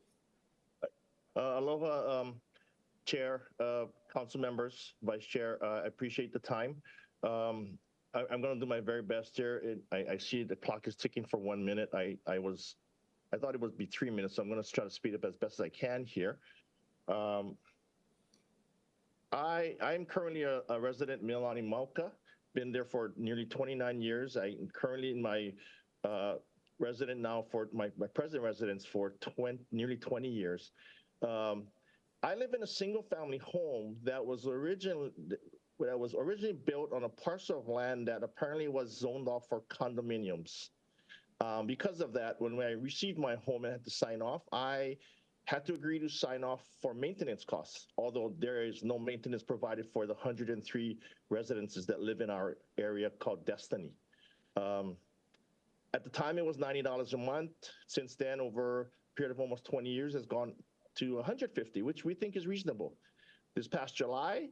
Aloha, Chair, council members, Vice Chair, I appreciate the time. I'm going to do my very best here. I see the clock is ticking for 1 minute. I thought it would be 3 minutes, so I'm going to try to speed up as best as I can here. I'm currently a resident in Mililani Mauka. Been there for nearly 29 years. I'm currently in my resident now for my present residence for nearly 20 years. I live in a single-family home that was originally built on a parcel of land that apparently was zoned off for condominiums. Because of that, when I received my home and had to sign off, I had to agree to sign off for maintenance costs, although there is no maintenance provided for the 103 residences that live in our area called Destiny. At the time, it was $90 a month. Since then, over a period of almost 20 years, has gone to $150, which we think is reasonable. This past July,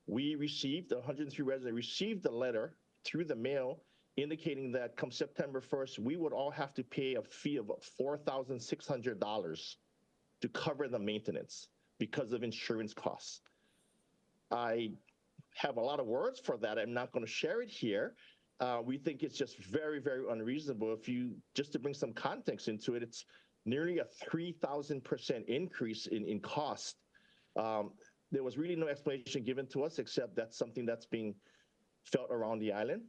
we received, the 103 residents received a letter through the mail indicating that come September 1st, we would all have to pay a fee of $4,600 to cover the maintenance because of insurance costs. I have a lot of words for that. I'm not going to share it here. We think it's just very, very unreasonable. Just to bring some context into it, it's nearly a 3,000% increase in cost. There was really no explanation given to us except that's something that's being felt around the island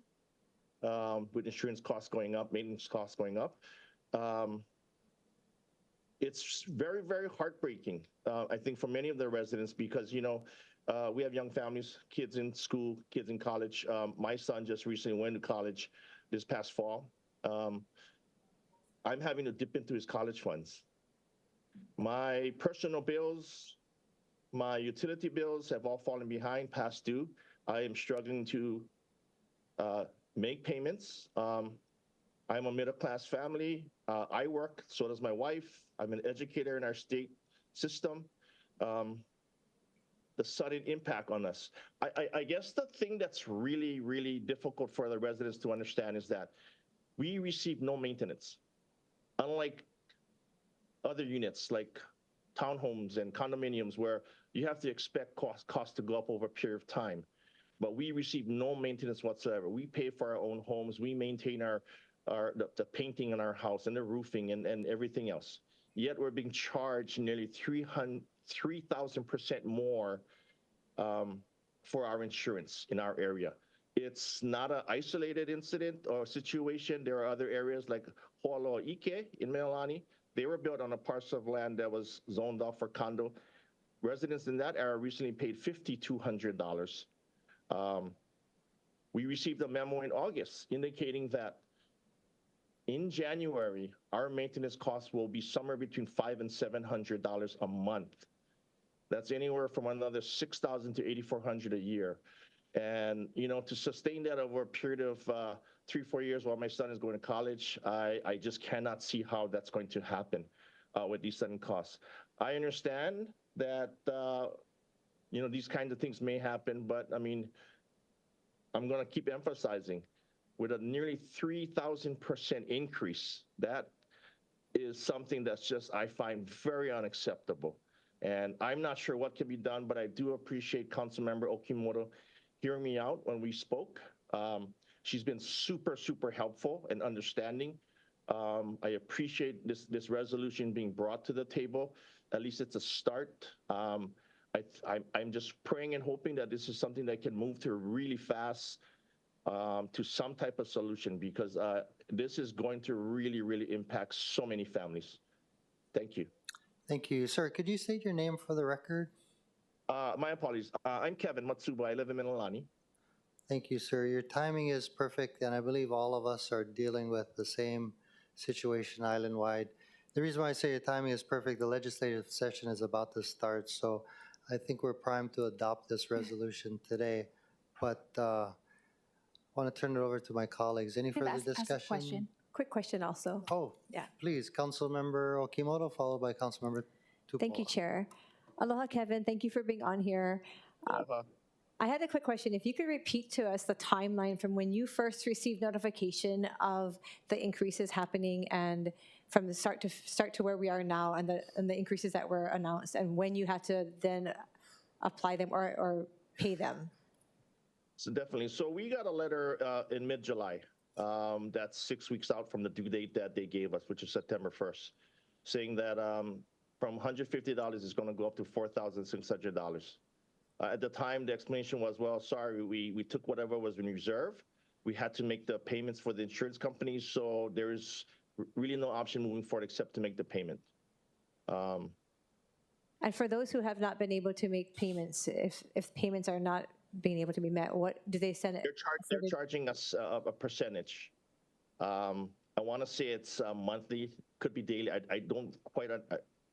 with insurance costs going up, maintenance costs going up. It's very, very heartbreaking, I think, for many of the residents because, we have young families, kids in school, kids in college. My son just recently went to college this past fall. I'm having to dip into his college funds. My personal bills, my utility bills have all fallen behind, past due. I am struggling to make payments. I'm a middle-class family. I work, so does my wife. I'm an educator in our state system. The sudden impact on us. I guess the thing that's really, really difficult for the residents to understand is that we receive no maintenance. Unlike other units like townhomes and condominiums where you have to expect costs to go up over a period of time. But we receive no maintenance whatsoever. We pay for our own homes. We maintain the painting in our house and the roofing and everything else. Yet we're being charged nearly 3,000% more for our insurance in our area. It's not an isolated incident or situation. There are other areas like Ho'oloike in Meilani. They were built on a parcel of land that was zoned off for condo. Residents in that area recently paid $5,200. We received a memo in August indicating that in January, our maintenance costs will be somewhere between $500 and $700 a month. That's anywhere from another $6,000 to $8,400 a year. And, to sustain that over a period of 3-4 years while my son is going to college, I just cannot see how that's going to happen with these sudden costs. I understand that, these kinds of things may happen, but I mean, I'm going to keep emphasizing with a nearly 3,000% increase, that is something that's just, I find very unacceptable. And I'm not sure what can be done, but I do appreciate Councilmember Okimoto hearing me out when we spoke. She's been super, super helpful and understanding. I appreciate this resolution being brought to the table. At least it's a start. I'm just praying and hoping that this is something that can move to really fast to some type of solution because this is going to really, really impact so many families. Thank you. Thank you. Sir, could you state your name for the record? My apologies. I'm Kevin Matsuba. I live in Mililani. Thank you, sir. Your timing is perfect, and I believe all of us are dealing with the same situation island-wide. The reason why I say your timing is perfect, the legislative session is about to start, so I think we're primed to adopt this resolution today. But I want to turn it over to my colleagues. Any further discussion? Ask a question. Quick question also. Oh, Yeah. Please, Councilmember Okimoto, followed by Councilmember Tupou. Thank you, Chair. Aloha, Kevin. Thank you for being on here. I had a quick question. If you could repeat to us the timeline from when you first received notification of the increases happening and from the start to where we are now and the increases that were announced and when you had to then apply them or pay them. So definitely. So we got a letter in mid-July. That's 6 weeks out from the due date that they gave us, which is September 1st, saying that from $150 is going to go up to $4,600. At the time, the explanation was, well, sorry, we took whatever was in reserve. We had to make the payments for the insurance companies, so there is really no option moving forward except to make the payment. And for those who have not been able to make payments, if payments are not being able to be met, what do they send it? They're charging us a percentage. I want to say it's monthly, could be daily. I don't quite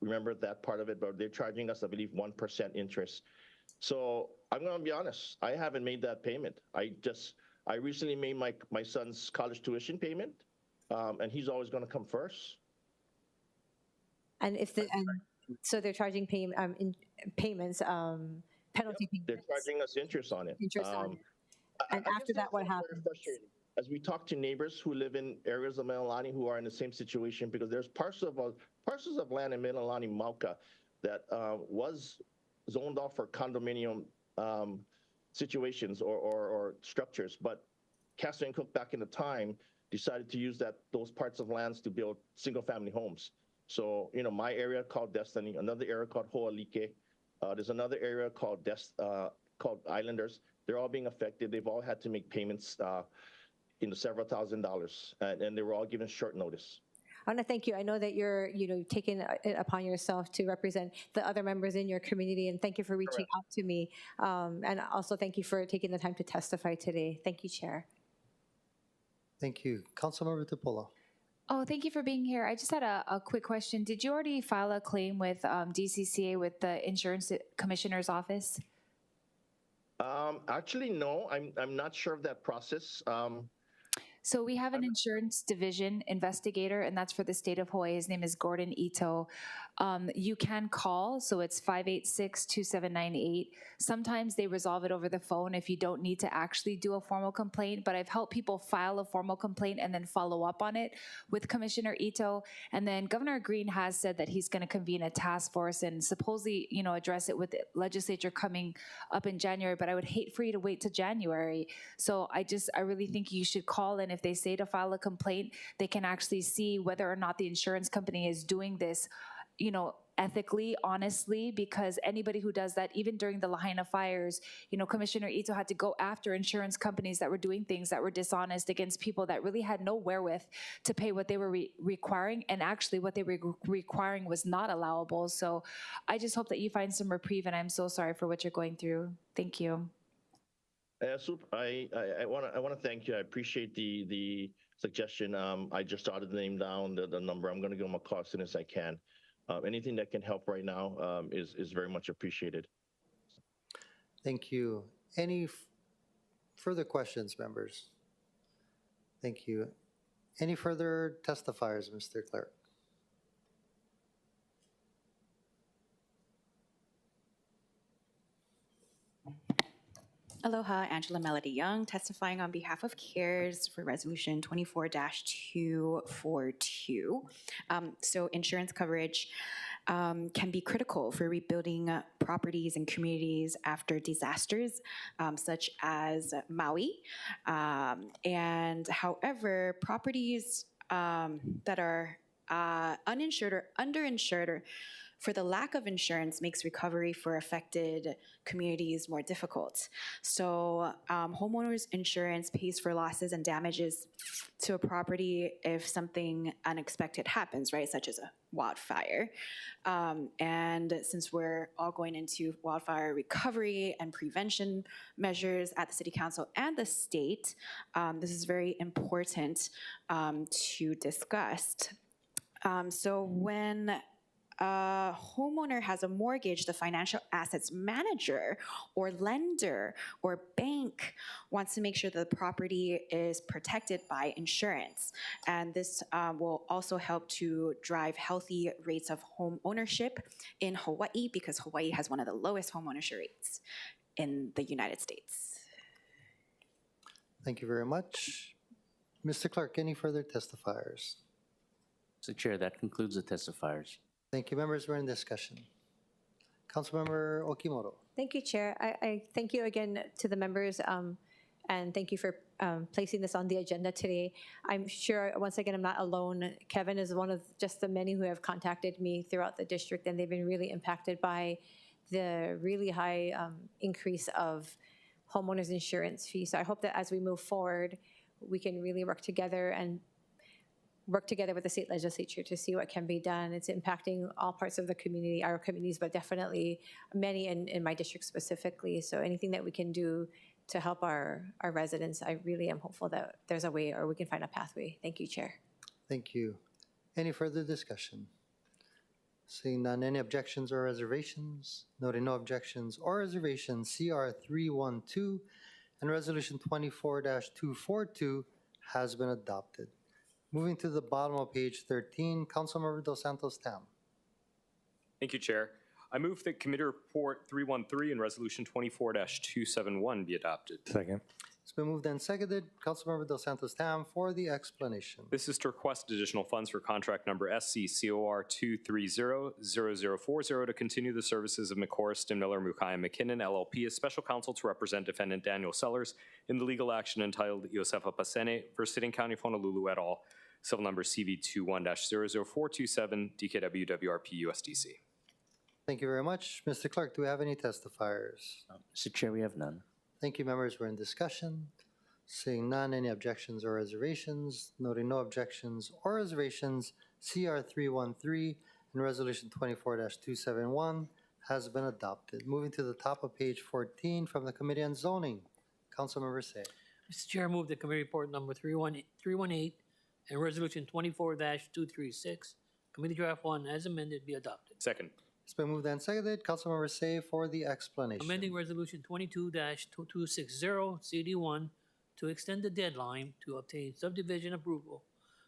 remember that part of it, but they're charging us, I believe, 1% interest. So I'm going to be honest, I haven't made that payment. I recently made my son's college tuition payment, and he's always going to come first. And so they're charging payments, penalty payments. They're charging us interest on it. And after that, what happens? As we talk to neighbors who live in areas of Mililani who are in the same situation, because there's parcels of land in Mililani, Mauka, that was zoned off for condominium situations or structures. But Castor and Cook back in the time decided to use those parts of lands to build single-family homes. So, my area called Destiny, another area called Ho'alike. There's another area called Islanders. They're all being affected. They've all had to make payments several $1,000s, and they were all given short notice. I want to thank you. I know that you're, taking it upon yourself to represent the other members in your community, and thank you for reaching out to me. And also thank you for taking the time to testify today. Thank you, Chair. Thank you. Councilmember Tupola. Oh, thank you for being here. I just had a quick question. Did you already file a claim with DCCA with the Insurance Commissioner's Office? Actually, no. I'm not sure of that process. So we have an insurance division investigator, and that's for the state of Hawaii. His name is Gordon Ito. You can call, so it's 586-2798. Sometimes they resolve it over the phone if you don't need to actually do a formal complaint, but I've helped people file a formal complaint and then follow up on it with Commissioner Ito. And then Governor Green has said that he's going to convene a task force and supposedly, address it with the legislature coming up in January, but I would hate for you to wait to January. So I really think you should call, and if they say to file a complaint, they can actually see whether or not the insurance company is doing this, ethically, honestly, because anybody who does that, even during the Lahaina fires, Commissioner Ito had to go after insurance companies that were doing things that were dishonest against people that really had no wherewith to pay what they were requiring, and actually what they were requiring was not allowable. So I just hope that you find some reprieve, and I'm so sorry for what you're going through. Thank you. I want to thank you. I appreciate the suggestion. I just jotted the name down, the number. I'm going to give them a call as soon as I can. Anything that can help right now is very much appreciated. Thank you. Any further questions, members? Thank you. Any further testifiers, Mr. Clerk? Aloha, Angela Melody Young, testifying on behalf of CARES for Resolution 24-242. So insurance coverage can be critical for rebuilding properties and communities after disasters such as Maui. And however, properties that are uninsured or underinsured for the lack of insurance makes recovery for affected communities more difficult. So homeowners insurance pays for losses and damages to a property if something unexpected happens, right, such as a wildfire. And since we're all going into wildfire recovery and prevention measures at the City Council and the state, this is very important to discuss. So when a homeowner has a mortgage, the financial assets manager or lender or bank wants to make sure that the property is protected by insurance. And this will also help to drive healthy rates of home ownership in Hawaii, because Hawaii has one of the lowest home ownership rates in the United States. Thank you very much. Mr. Clerk, any further testifiers? Mr. Chair, that concludes the testifiers. Thank you, members. We're in discussion. Councilmember Okimoto. Thank you, Chair. I thank you again to the members, and thank you for placing this on the agenda today. I'm sure, once again, I'm not alone. Kevin is one of just the many who have contacted me throughout the district, and they've been really impacted by the really high increase of homeowners insurance fees. So I hope that as we move forward, we can really work together with the state legislature to see what can be done. It's impacting all parts of the community, our communities, but definitely many in my district specifically. So anything that we can do to help our residents, I really am hopeful that there's a way or we can find a pathway. Thank you, Chair. Thank you. Any further discussion? Seeing none, any objections or reservations? Noting no objections or reservations, CR-312 and Resolution 24-242 has been adopted. Moving to the bottom of page 13, Councilmember Dos Santos Tam. Thank you, Chair. I move that Committee Report 313 and Resolution 24-271 be adopted. Second. It's been moved and seconded. Councilmember Dos Santos Tam for the explanation. This is to request additional funds for contract number SCCOR-230-0040 to continue the services of McCorriston Miller Mukaya McKinnon LLP as special counsel to represent defendant Daniel Sellers in the legal action entitled Josefa Pasene versus Sitting County of Honolulu et al. Civil number CV21-00457 DKW WRP USDC. Thank you very much. Mr. Clerk, do we have any testifiers? Mr. Chair, we have none. Thank you, members. We're in discussion. Seeing none, any objections or reservations? Noting no objections or reservations, CR-313 and Resolution 24-271 has been adopted. Moving to the top of page 14 from the Committee on Zoning. Councilmember Say. Mr. Chair, I move that committee report number 318 and Resolution 24-236, Committee Draft 1 as amended, be adopted. Second. It's been moved and seconded. Councilmember Say for the explanation. Amending Resolution 22-2260 CD1 to extend the deadline to obtain subdivision approval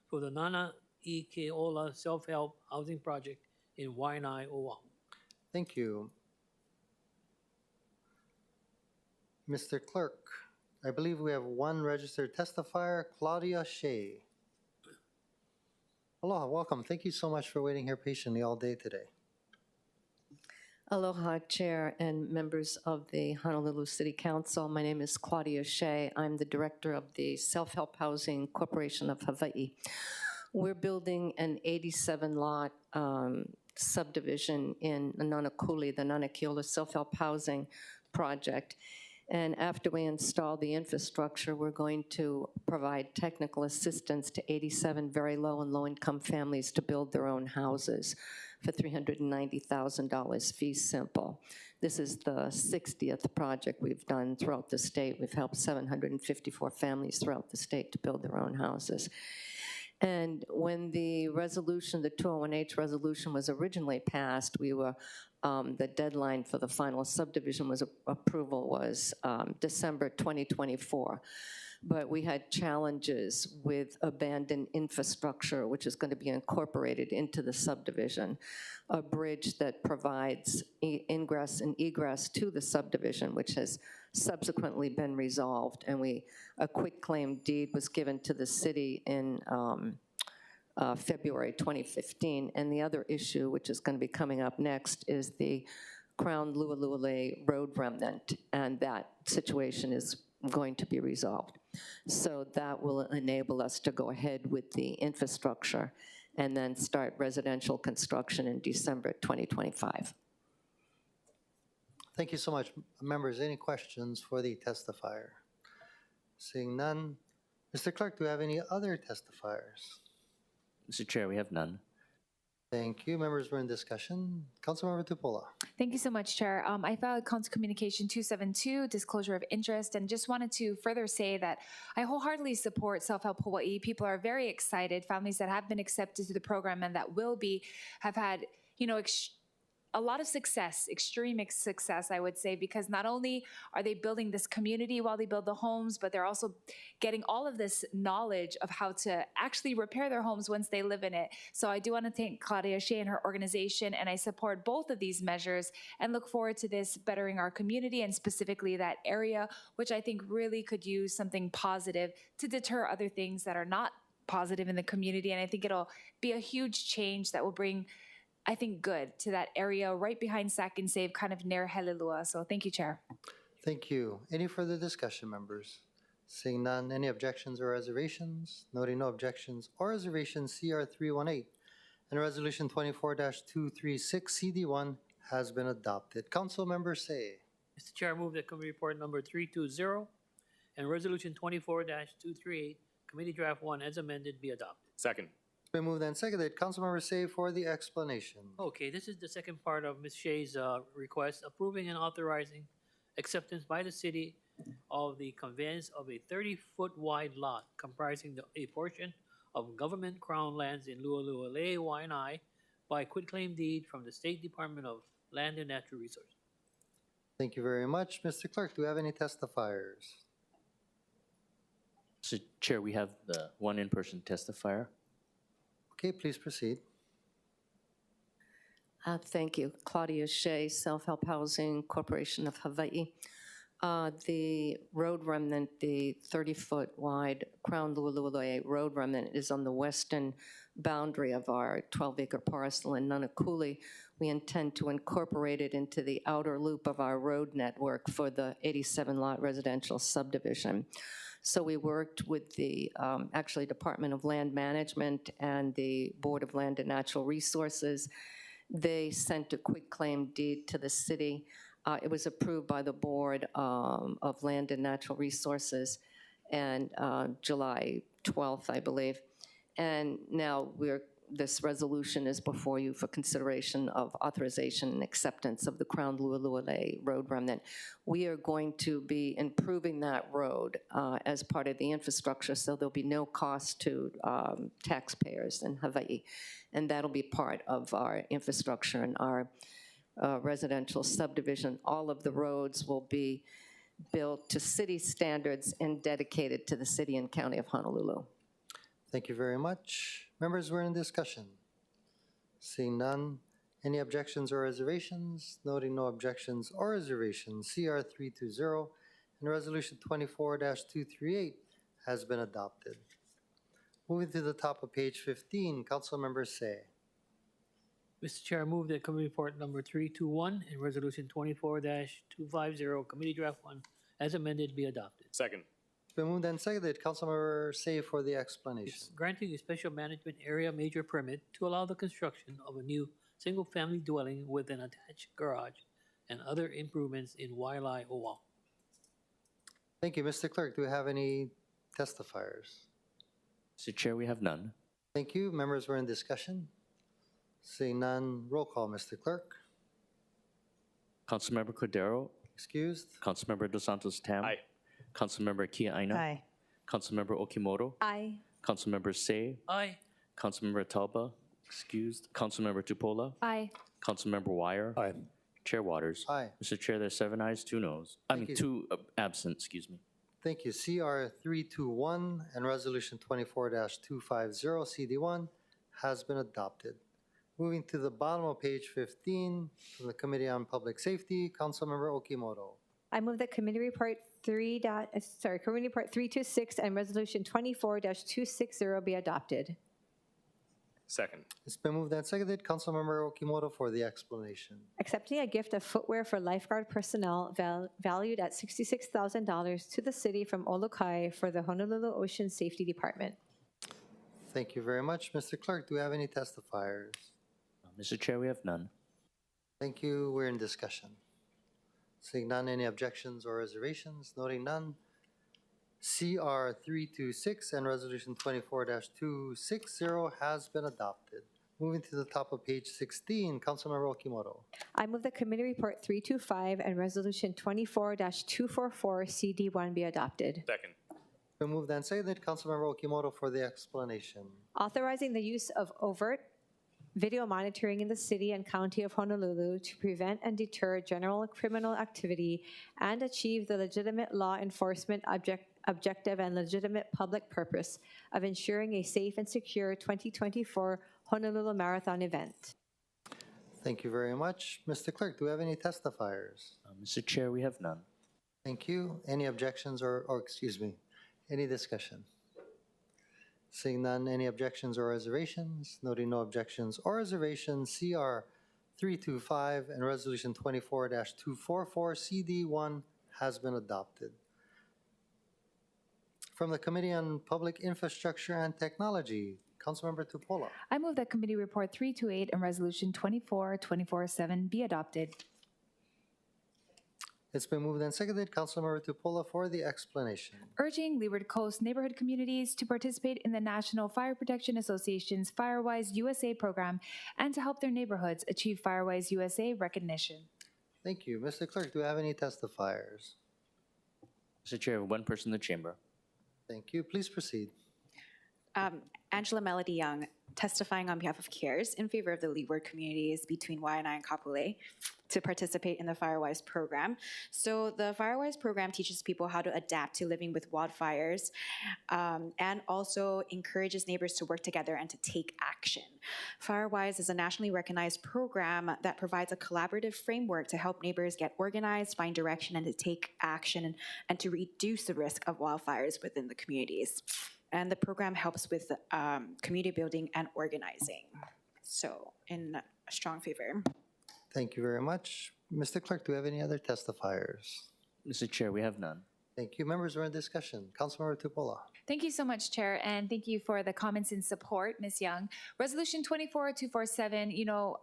for the Nana I Keola self-help housing project in Waianae, Oahu. Thank you. Mr. Clerk, I believe we have one registered testifier, Claudia Shea. Aloha, welcome. Thank you so much for waiting here patiently all day today. Aloha, Chair and members of the Honolulu City Council. My name is Claudia Shea. I'm the director of the Self-Help Housing Corporation of Hawaii. We're building an 87-lot subdivision in Nanakuli, the Nanakeola Self-Help Housing Project. And after we install the infrastructure, we're going to provide technical assistance to 87 very low and low-income families to build their own houses for $390,000 fee simple. This is the 60th project we've done throughout the state. We've helped 754 families throughout the state to build their own houses. And when the resolution, the 201H resolution was originally passed, we were, the deadline for the final subdivision approval was December 2024. But we had challenges with abandoned infrastructure, which is going to be incorporated into the subdivision, a bridge that provides ingress and egress to the subdivision, which has subsequently been resolved. And a quitclaim deed was given to the city in February 2015. And the other issue, which is going to be coming up next, is the Crown Lualua Road remnant, and that situation is going to be resolved. So that will enable us to go ahead with the infrastructure and then start residential construction in December 2025. Thank you so much. Members, any questions for the testifier? Seeing none. Mr. Clerk, do we have any other testifiers? Mr. Chair, we have none. Thank you. Members, we're in discussion. Councilmember Tupola. Thank you so much, Chair. I filed Council Communication 272, disclosure of interest, and just wanted to further say that I wholeheartedly support Self-Help Hawaii. People are very excited. Families that have been accepted to the program and that will be have had, you know, a lot of success, extreme success, I would say, because not only are they building this community while they build the homes, but they're also getting all of this knowledge of how to actually repair their homes once they live in it. So I do want to thank Claudia Shea and her organization, and I support both of these measures and look forward to this bettering our community and specifically that area, which I think really could use something positive to deter other things that are not positive in the community. And I think it'll be a huge change that will bring, I think, good to that area right behind Sack and Save, kind of near Helilua. So thank you, Chair. Thank you. Any further discussion, members? Seeing none, any objections or reservations? Noting no objections or reservations, CR-318 and Resolution 24-236 CD1 has been adopted. Council members say. Mr. Chair, I move that committee report number 320 and Resolution 24-238, Committee Draft 1 as amended, be adopted. Second. Been moved and seconded. Councilmember Say for the explanation. Okay, this is the second part of Ms. Shea's request, approving and authorizing acceptance by the city of the conveyance of a 30-foot wide lot comprising a portion of government crown lands in Lualualei, Waianae by quitclaim deed from the State Department of Land and Natural Resources. Thank you very much. Mr. Clerk, do we have any testifiers? Mr. Chair, we have the one in-person testifier. Okay, please proceed. Thank you. Claudia Shea, Self-Help Housing Corporation of Hawaii. The road remnant, the 30-foot wide Crown Lululue road remnant is on the western boundary of our 12-acre parcel in Nunakuli. We intend to incorporate it into the outer loop of our road network for the 87-lot residential subdivision. So we worked with the, actually, Department of Land Management and the Board of Land and Natural Resources. They sent a quitclaim deed to the city. It was approved by the Board of Land and Natural Resources and July 12th, I believe. And now this resolution is before you for consideration of authorization and acceptance of the Crown Lululue road remnant. We are going to be improving that road as part of the infrastructure, so there'll be no cost to taxpayers in Hawaii. And that'll be part of our infrastructure and our residential subdivision. All of the roads will be built to city standards and dedicated to the city and county of Honolulu. Thank you very much. Members, we're in discussion. Seeing none, any objections or reservations? Noting no objections or reservations, CR-320 and Resolution 24-238 has been adopted. Moving to the top of page 15, Council Member Say. Mr. Chair, I move that committee report number 321 and resolution 24-250, committee draft 1, as amended, be adopted. Second. It's been moved and seconded. Councilmember Say for the explanation. Granting a special management area major permit to allow the construction of a new single-family dwelling with an attached garage and other improvements in Wailai, Oahu. Thank you. Mr. Clerk, do we have any testifiers? Mr. Chair, we have none. Thank you. Members, we're in discussion. Seeing none, roll call, Mr. Clerk. Councilmember Cordero, Excused. Councilmember Dos Santos Tam. Aye. Councilmember Kiaina. Aye. Councilmember Okimoto. Aye. Councilmember Say. Aye. Councilmember Talba, excused. Councilmember Tupola. Aye. Councilmember Wire. Aye. Chair Waters. Aye. Mr. Chair, there's 7 ayes, 2 noes. Thank you. 2 absent, excuse me. Thank you. CR-321 and Resolution 24-250 CD1 has been adopted. Moving to the bottom of page 15 from the Committee on Public Safety, Councilmember Okimoto. I move that committee report committee report 326 and resolution 24-260 be adopted. Second. It's been moved and seconded. Councilmember Okimoto for the explanation. Accepting a gift of footwear for lifeguard personnel valued at $66,000 to the city from Olokai for the Honolulu Ocean Safety Department. Thank you very much. Mr. Clerk, do we have any testifiers? Mr. Chair, we have none. Thank you. We're in discussion. Seeing none, any objections or reservations? Noting none, CR-326 and Resolution 24-260 has been adopted. Moving to the top of page 16, Councilmember Okimoto. I move that committee report 325 and resolution 24-244 CD1 be adopted. Second. Been moved and seconded. Councilmember Okimoto for the explanation. Authorizing the use of overt video monitoring in the city and county of Honolulu to prevent and deter general criminal activity and achieve the legitimate law enforcement objective and legitimate public purpose of ensuring a safe and secure 2024 Honolulu Marathon event. Thank you very much. Mr. Clerk, do we have any testifiers? Mr. Chair, we have none. Thank you. Any objections or excuse me, any discussion? Seeing none, any objections or reservations? Noting no objections or reservations, CR-325 and Resolution 24-244 CD1 has been adopted. From the Committee on Public Infrastructure and Technology, Councilmember Tupola. I move that committee report 328 and resolution 24-247 be adopted. It's been moved and seconded. Councilmember Tupola for the explanation. Urging Leeward Coast neighborhood communities to participate in the National Fire Protection Association's Firewise USA program and to help their neighborhoods achieve Firewise USA recognition. Thank you. Mr. Clerk, do we have any testifiers? Mr. Chair, 1 person in the chamber. Thank you. Please proceed. Angela Melody Young. testifying on behalf of CARES in favor of the leeward communities between Waianae and Kapolei to participate in the FireWise program. So the FireWise program teaches people how to adapt to living with wildfires and also encourages neighbors to work together and to take action. FireWise is a nationally recognized program that provides a collaborative framework to help neighbors get organized, find direction, and to take action and to reduce the risk of wildfires within the communities. And the program helps with community building and organizing. So in strong favor. Thank you very much. Mr. Clerk, do we have any other testifiers? Mr. Chair, we have none. Thank you. Members are in discussion. Councilmember Tupola. Thank you so much, Chair, and thank you for the comments in support, Ms. Young. Resolution 24247,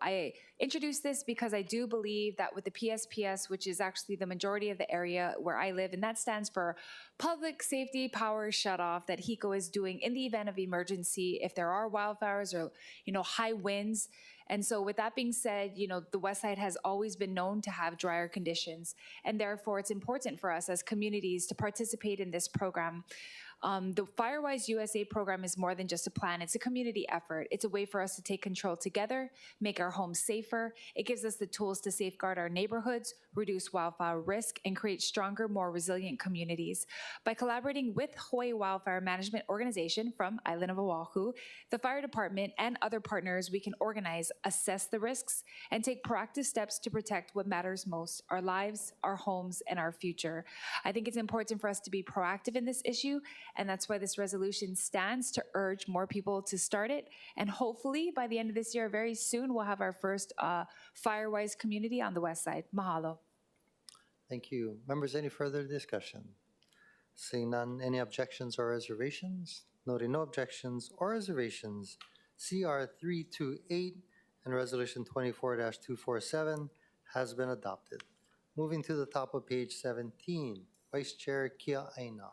I introduced this because I do believe that with the PSPS, which is actually the majority of the area where I live, and that stands for Public Safety Power Shutoff, that HECO is doing in the event of emergency if there are wildfires or, high winds. And so with that being said, the West Side has always been known to have drier conditions, and therefore it's important for us as communities to participate in this program. The FireWise USA program is more than just a plan. It's a community effort. It's a way for us to take control together, make our homes safer. It gives us the tools to safeguard our neighborhoods, reduce wildfire risk, and create stronger, more resilient communities. By collaborating with Hawaii Wildfire Management Organization from Island of Oahu, the fire department, and other partners, we can organize, assess the risks, and take proactive steps to protect what matters most, our lives, our homes, and our future. I think it's important for us to be proactive in this issue, and that's why this resolution stands to urge more people to start it. And hopefully by the end of this year, very soon, we'll have our first FireWise community on the West Side. Mahalo. Thank you. Members, any further discussion? Seeing none, any objections or reservations? Noting no objections or reservations, CR-328 and Resolution 24-247 has been adopted. Moving to the top of page 17, Vice Chair Kia Aina.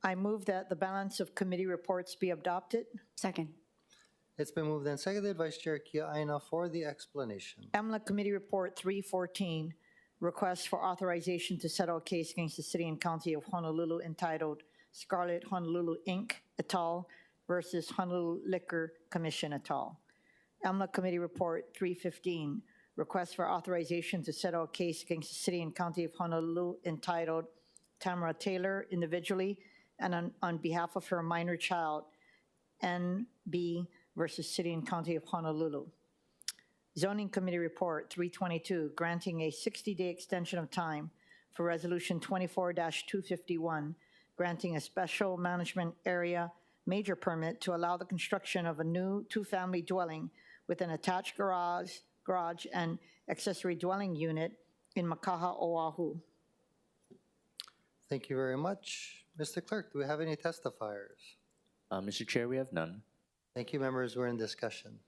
I move that the balance of committee reports be adopted. Second. It's been moved and seconded. Vice Chair Kia Aina for the explanation. EMLAC Committee Report 314, Request for Authorization to Settle a Case against the City and County of Honolulu entitled Scarlet Honolulu, Inc. et al. Versus Honolulu Liquor Commission et al. EMLAC Committee Report 315, Request for Authorization to Settle a Case against the City and County of Honolulu entitled Tamara Taylor individually and on behalf of her minor child, NB versus City and County of Honolulu. Zoning Committee Report 322, granting a 60-day extension of time for Resolution 24-251, granting a special management area major permit to allow the construction of a new two-family dwelling with an attached garage and accessory dwelling unit in Makaha, Oahu. Thank you very much. Mr. Clerk, do we have any testifiers? Mr. Chair, we have none. Thank you, members. We're in discussion.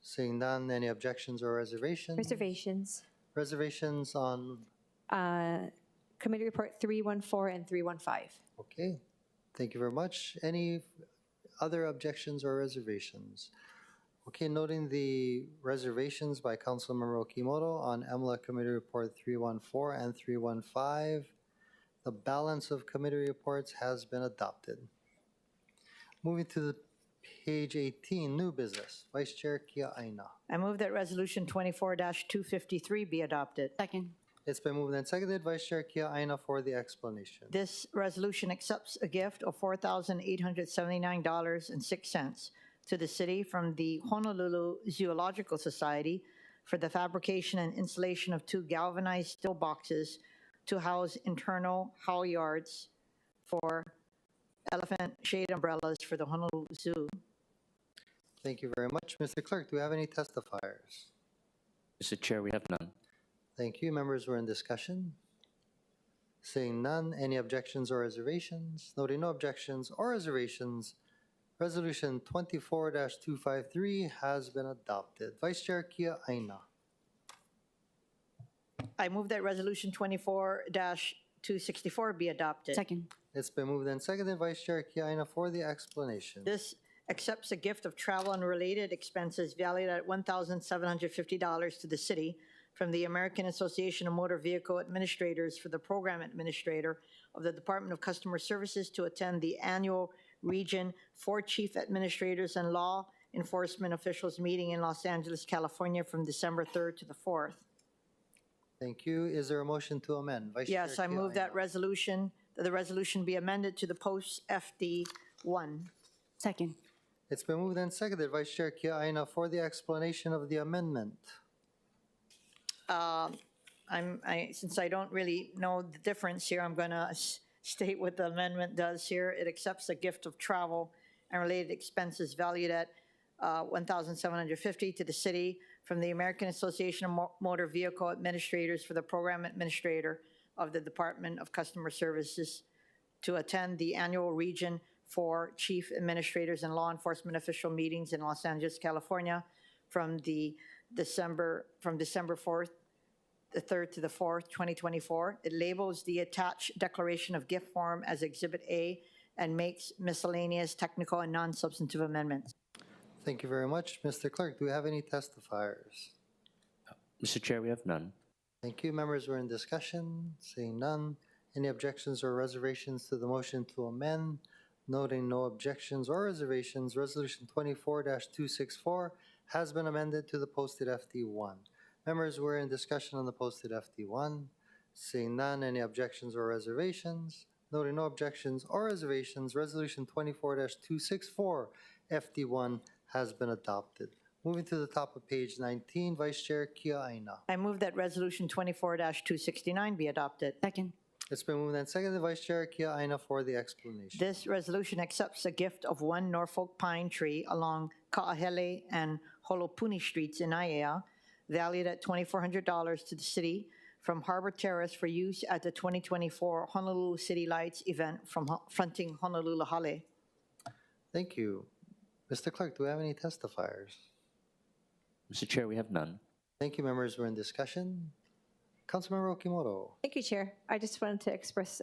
Seeing none, any objections or reservations? Reservations. Reservations on? Committee Report 314 and 315. Okay. Thank you very much. Any other objections or reservations? Okay, noting the reservations by Councilmember Okimoto on EMLAC Committee Report 314 and 315, the balance of committee reports has been adopted. Moving to the page 18, new business. Vice Chair Kia Aina. I move that Resolution 24-253 be adopted. Second. It's been moved and seconded. Vice Chair Kia Aina for the explanation. This resolution accepts a gift of $4,879.06 to the city from the Honolulu Zoological Society for the fabrication and installation of 2 galvanized steel boxes to house internal halyards for elephant shade umbrellas for the Honolulu Zoo. Thank you very much. Mr. Clerk, do we have any testifiers? Mr. Chair, we have none. Thank you. Members, we're in discussion. Seeing none, any objections or reservations? Noting no objections or reservations, Resolution 24-253 has been adopted. Vice Chair Kia Aina. I move that Resolution 24-264 be adopted. Second. It's been moved and seconded. Vice Chair Kia Aina for the explanation. This accepts a gift of travel and related expenses valued at $1,750 to the city from the American Association of Motor Vehicle Administrators for the program administrator of the Department of Customer Services to attend the annual Region for Chief Administrators and Law Enforcement Officials meeting in Los Angeles, California from December 3rd to the 4th. Thank you. Is there a motion to amend? Vice Yes, Chair I move that Kiaina. the resolution be amended to the post FD 1. Second. It's been moved and seconded. Vice Chair Kiaina for the explanation of the amendment. Since I don't really know the difference here, I'm going to state what the amendment does here. It accepts a gift of travel and related expenses valued at $1,750 to the city from the American Association of Motor Vehicle Administrators for the program administrator of the Department of Customer Services to attend the annual Region for Chief Administrators and Law Enforcement Official meetings in Los Angeles, California from December 4th, the 3rd to the 4th, 2024. It labels the attached declaration of gift form as Exhibit A and makes miscellaneous technical and non-substantive amendments. Thank you very much. Mr. Clerk, do we have any testifiers? Mr. Chair, we have none. Thank you. Members were in discussion. Seeing none. Any objections or reservations to the motion to amend? Noting no objections or reservations, Resolution 24-264 has been amended to the posted FD1. Members were in discussion on the posted FD1. Seeing none, any objections or reservations? Noting no objections or reservations, Resolution 24-264 FD1 has been adopted. Moving to the top of page 19, Vice Chair Kiaina. I move that Resolution 24-269 be adopted. Second. It's been moved and seconded. Vice Chair Kiaina for the explanation. This resolution accepts a gift of one Norfolk pine tree along Ka'ahele and Holopuni Streets in Aiea, valued at $2,400 to the city from Harbor Terrace for use at the 2024 Honolulu City Lights event from fronting Honolulu Hale. Thank you. Mr. Clerk, do we have any testifiers? Mr. Chair, we have none. Thank you. Members were in discussion. Councilmember Okimoto. Thank you, Chair. I just wanted to express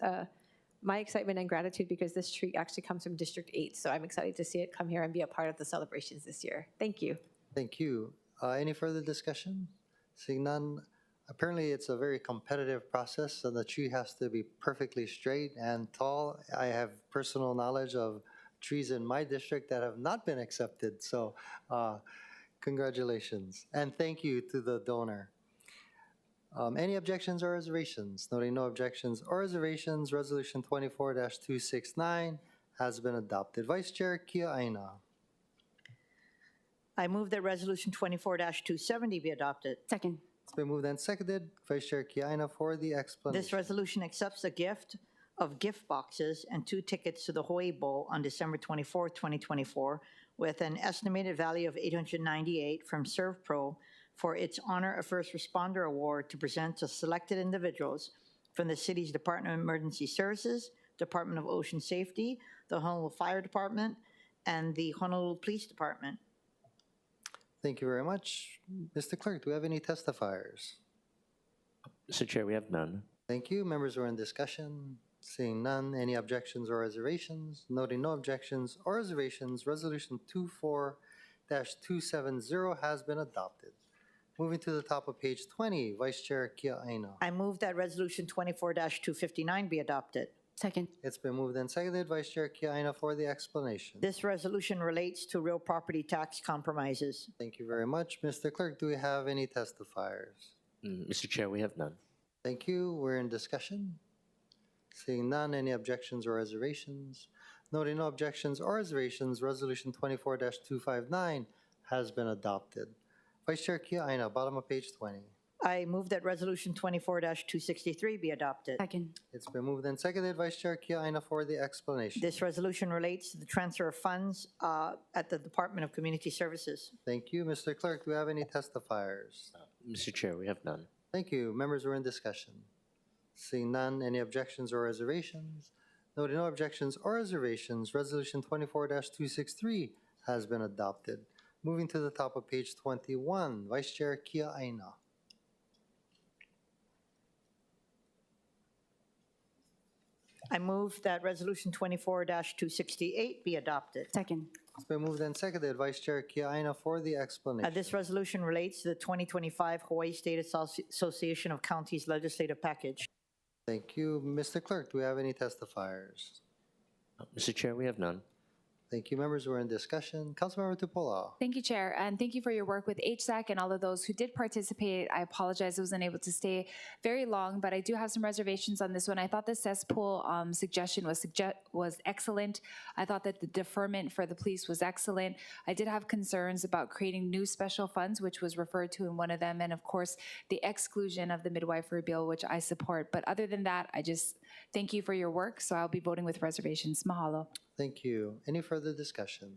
my excitement and gratitude because this tree actually comes from District 8, so I'm excited to see it come here and be a part of the celebrations this year. Thank you. Thank you. Any further discussion? Seeing none, apparently it's a very competitive process, so the tree has to be perfectly straight and tall. I have personal knowledge of trees in my district that have not been accepted, so congratulations. And thank you to the donor. Any objections or reservations? Noting no objections or reservations, Resolution 24-269 has been adopted. Vice Chair Kiaina. I move that Resolution 24-270 be adopted. Second. It's been moved and seconded. Vice Chair Kiaina for the explanation. This resolution accepts a gift of gift boxes and 2 tickets to the Hawaii Bowl on December 24, 2024, with an estimated value of $898 from ServPro for its Honor of First Responder Award to present to selected individuals from the city's Department of Emergency Services, Department of Ocean Safety, the Honolulu Fire Department, and the Honolulu Police Department. Thank you very much. Mr. Clerk, do we have any testifiers? Mr. Chair, we have none. Thank you. Members were in discussion. Seeing none, any objections or reservations? Noting no objections or reservations, Resolution 24-270 has been adopted. Moving to the top of page 20, Vice Chair Kiaina. I move that Resolution 24-259 be adopted. Second. It's been moved and seconded. Vice Chair Kiaina for the explanation. This resolution relates to real property tax compromises. Thank you very much. Mr. Clerk, do we have any testifiers? Mr. Chair, we have none. Thank you. We're in discussion. Seeing none, any objections or reservations? Noting no objections or reservations, Resolution 24-259 has been adopted. Vice Chair Kiaina, bottom of page 20. I move that Resolution 24-263 be adopted. Second. It's been moved and seconded. Vice Chair Kiaina for the explanation. This resolution relates to the transfer of funds at the Department of Community Services. Thank you. Mr. Clerk, do we have any testifiers? Mr. Chair, we have none. Thank you. Members were in discussion. Seeing none, any objections or reservations? Noting no objections or reservations, Resolution 24-263 has been adopted. Moving to the top of page 21, Vice Chair Kiaina. I move that Resolution 24-268 be adopted. Second. It's been moved and seconded. Vice Chair Kiaina for the explanation. This resolution relates to the 2025 Hawaii State Association of Counties legislative package. Thank you. Mr. Clerk, do we have any testifiers? Mr. Chair, we have none. Thank you, members. We're in discussion. Councilmember Tupola. Thank you, Chair, and thank you for your work with HSAC and all of those who did participate. I apologize I wasn't able to stay very long, but I do have some reservations on this one. I thought the cesspool suggestion was excellent. I thought that the deferment for the police was excellent. I did have concerns about creating new special funds, which was referred to in one of them, and of course, the exclusion of the midwifery bill, which I support. But other than that, I just thank you for your work, so I'll be voting with reservations. Mahalo. Thank you. Any further discussion?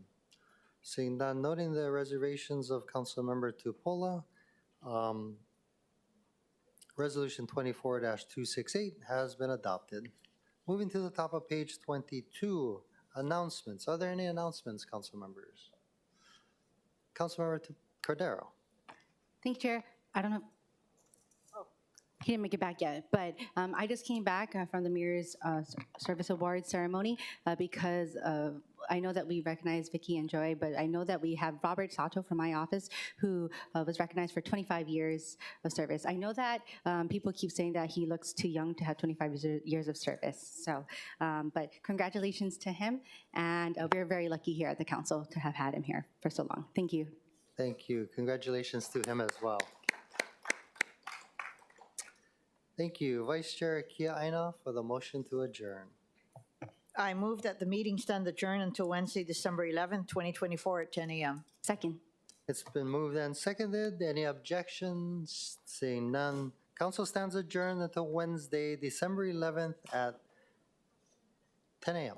Seeing none, noting the reservations of Councilmember Tupola, Resolution 24-268 has been adopted. Moving to the top of page 22, announcements. Are there any announcements, council members? Councilmember Cordero. Thank you, Chair. I don't know. He didn't make it back yet, but I just came back from the Mayor's Service Award ceremony because I know that we recognize Vicky and Joy, but I know that we have Robert Sato from my office who was recognized for 25 years of service. I know that people keep saying that he looks too young to have 25 years of service. So, but congratulations to him, and we're very lucky here at the council to have had him here for so long. Thank you. Thank you. Congratulations to him as well. Thank you. Vice Chair Kia Aina for the motion to adjourn. I move that the meeting stand adjourned until Wednesday, December 11th, 2024 at 10 a.m. Second. It's been moved and seconded. Any objections? Seeing none, council stands adjourned until Wednesday, December 11th at 10 a.m.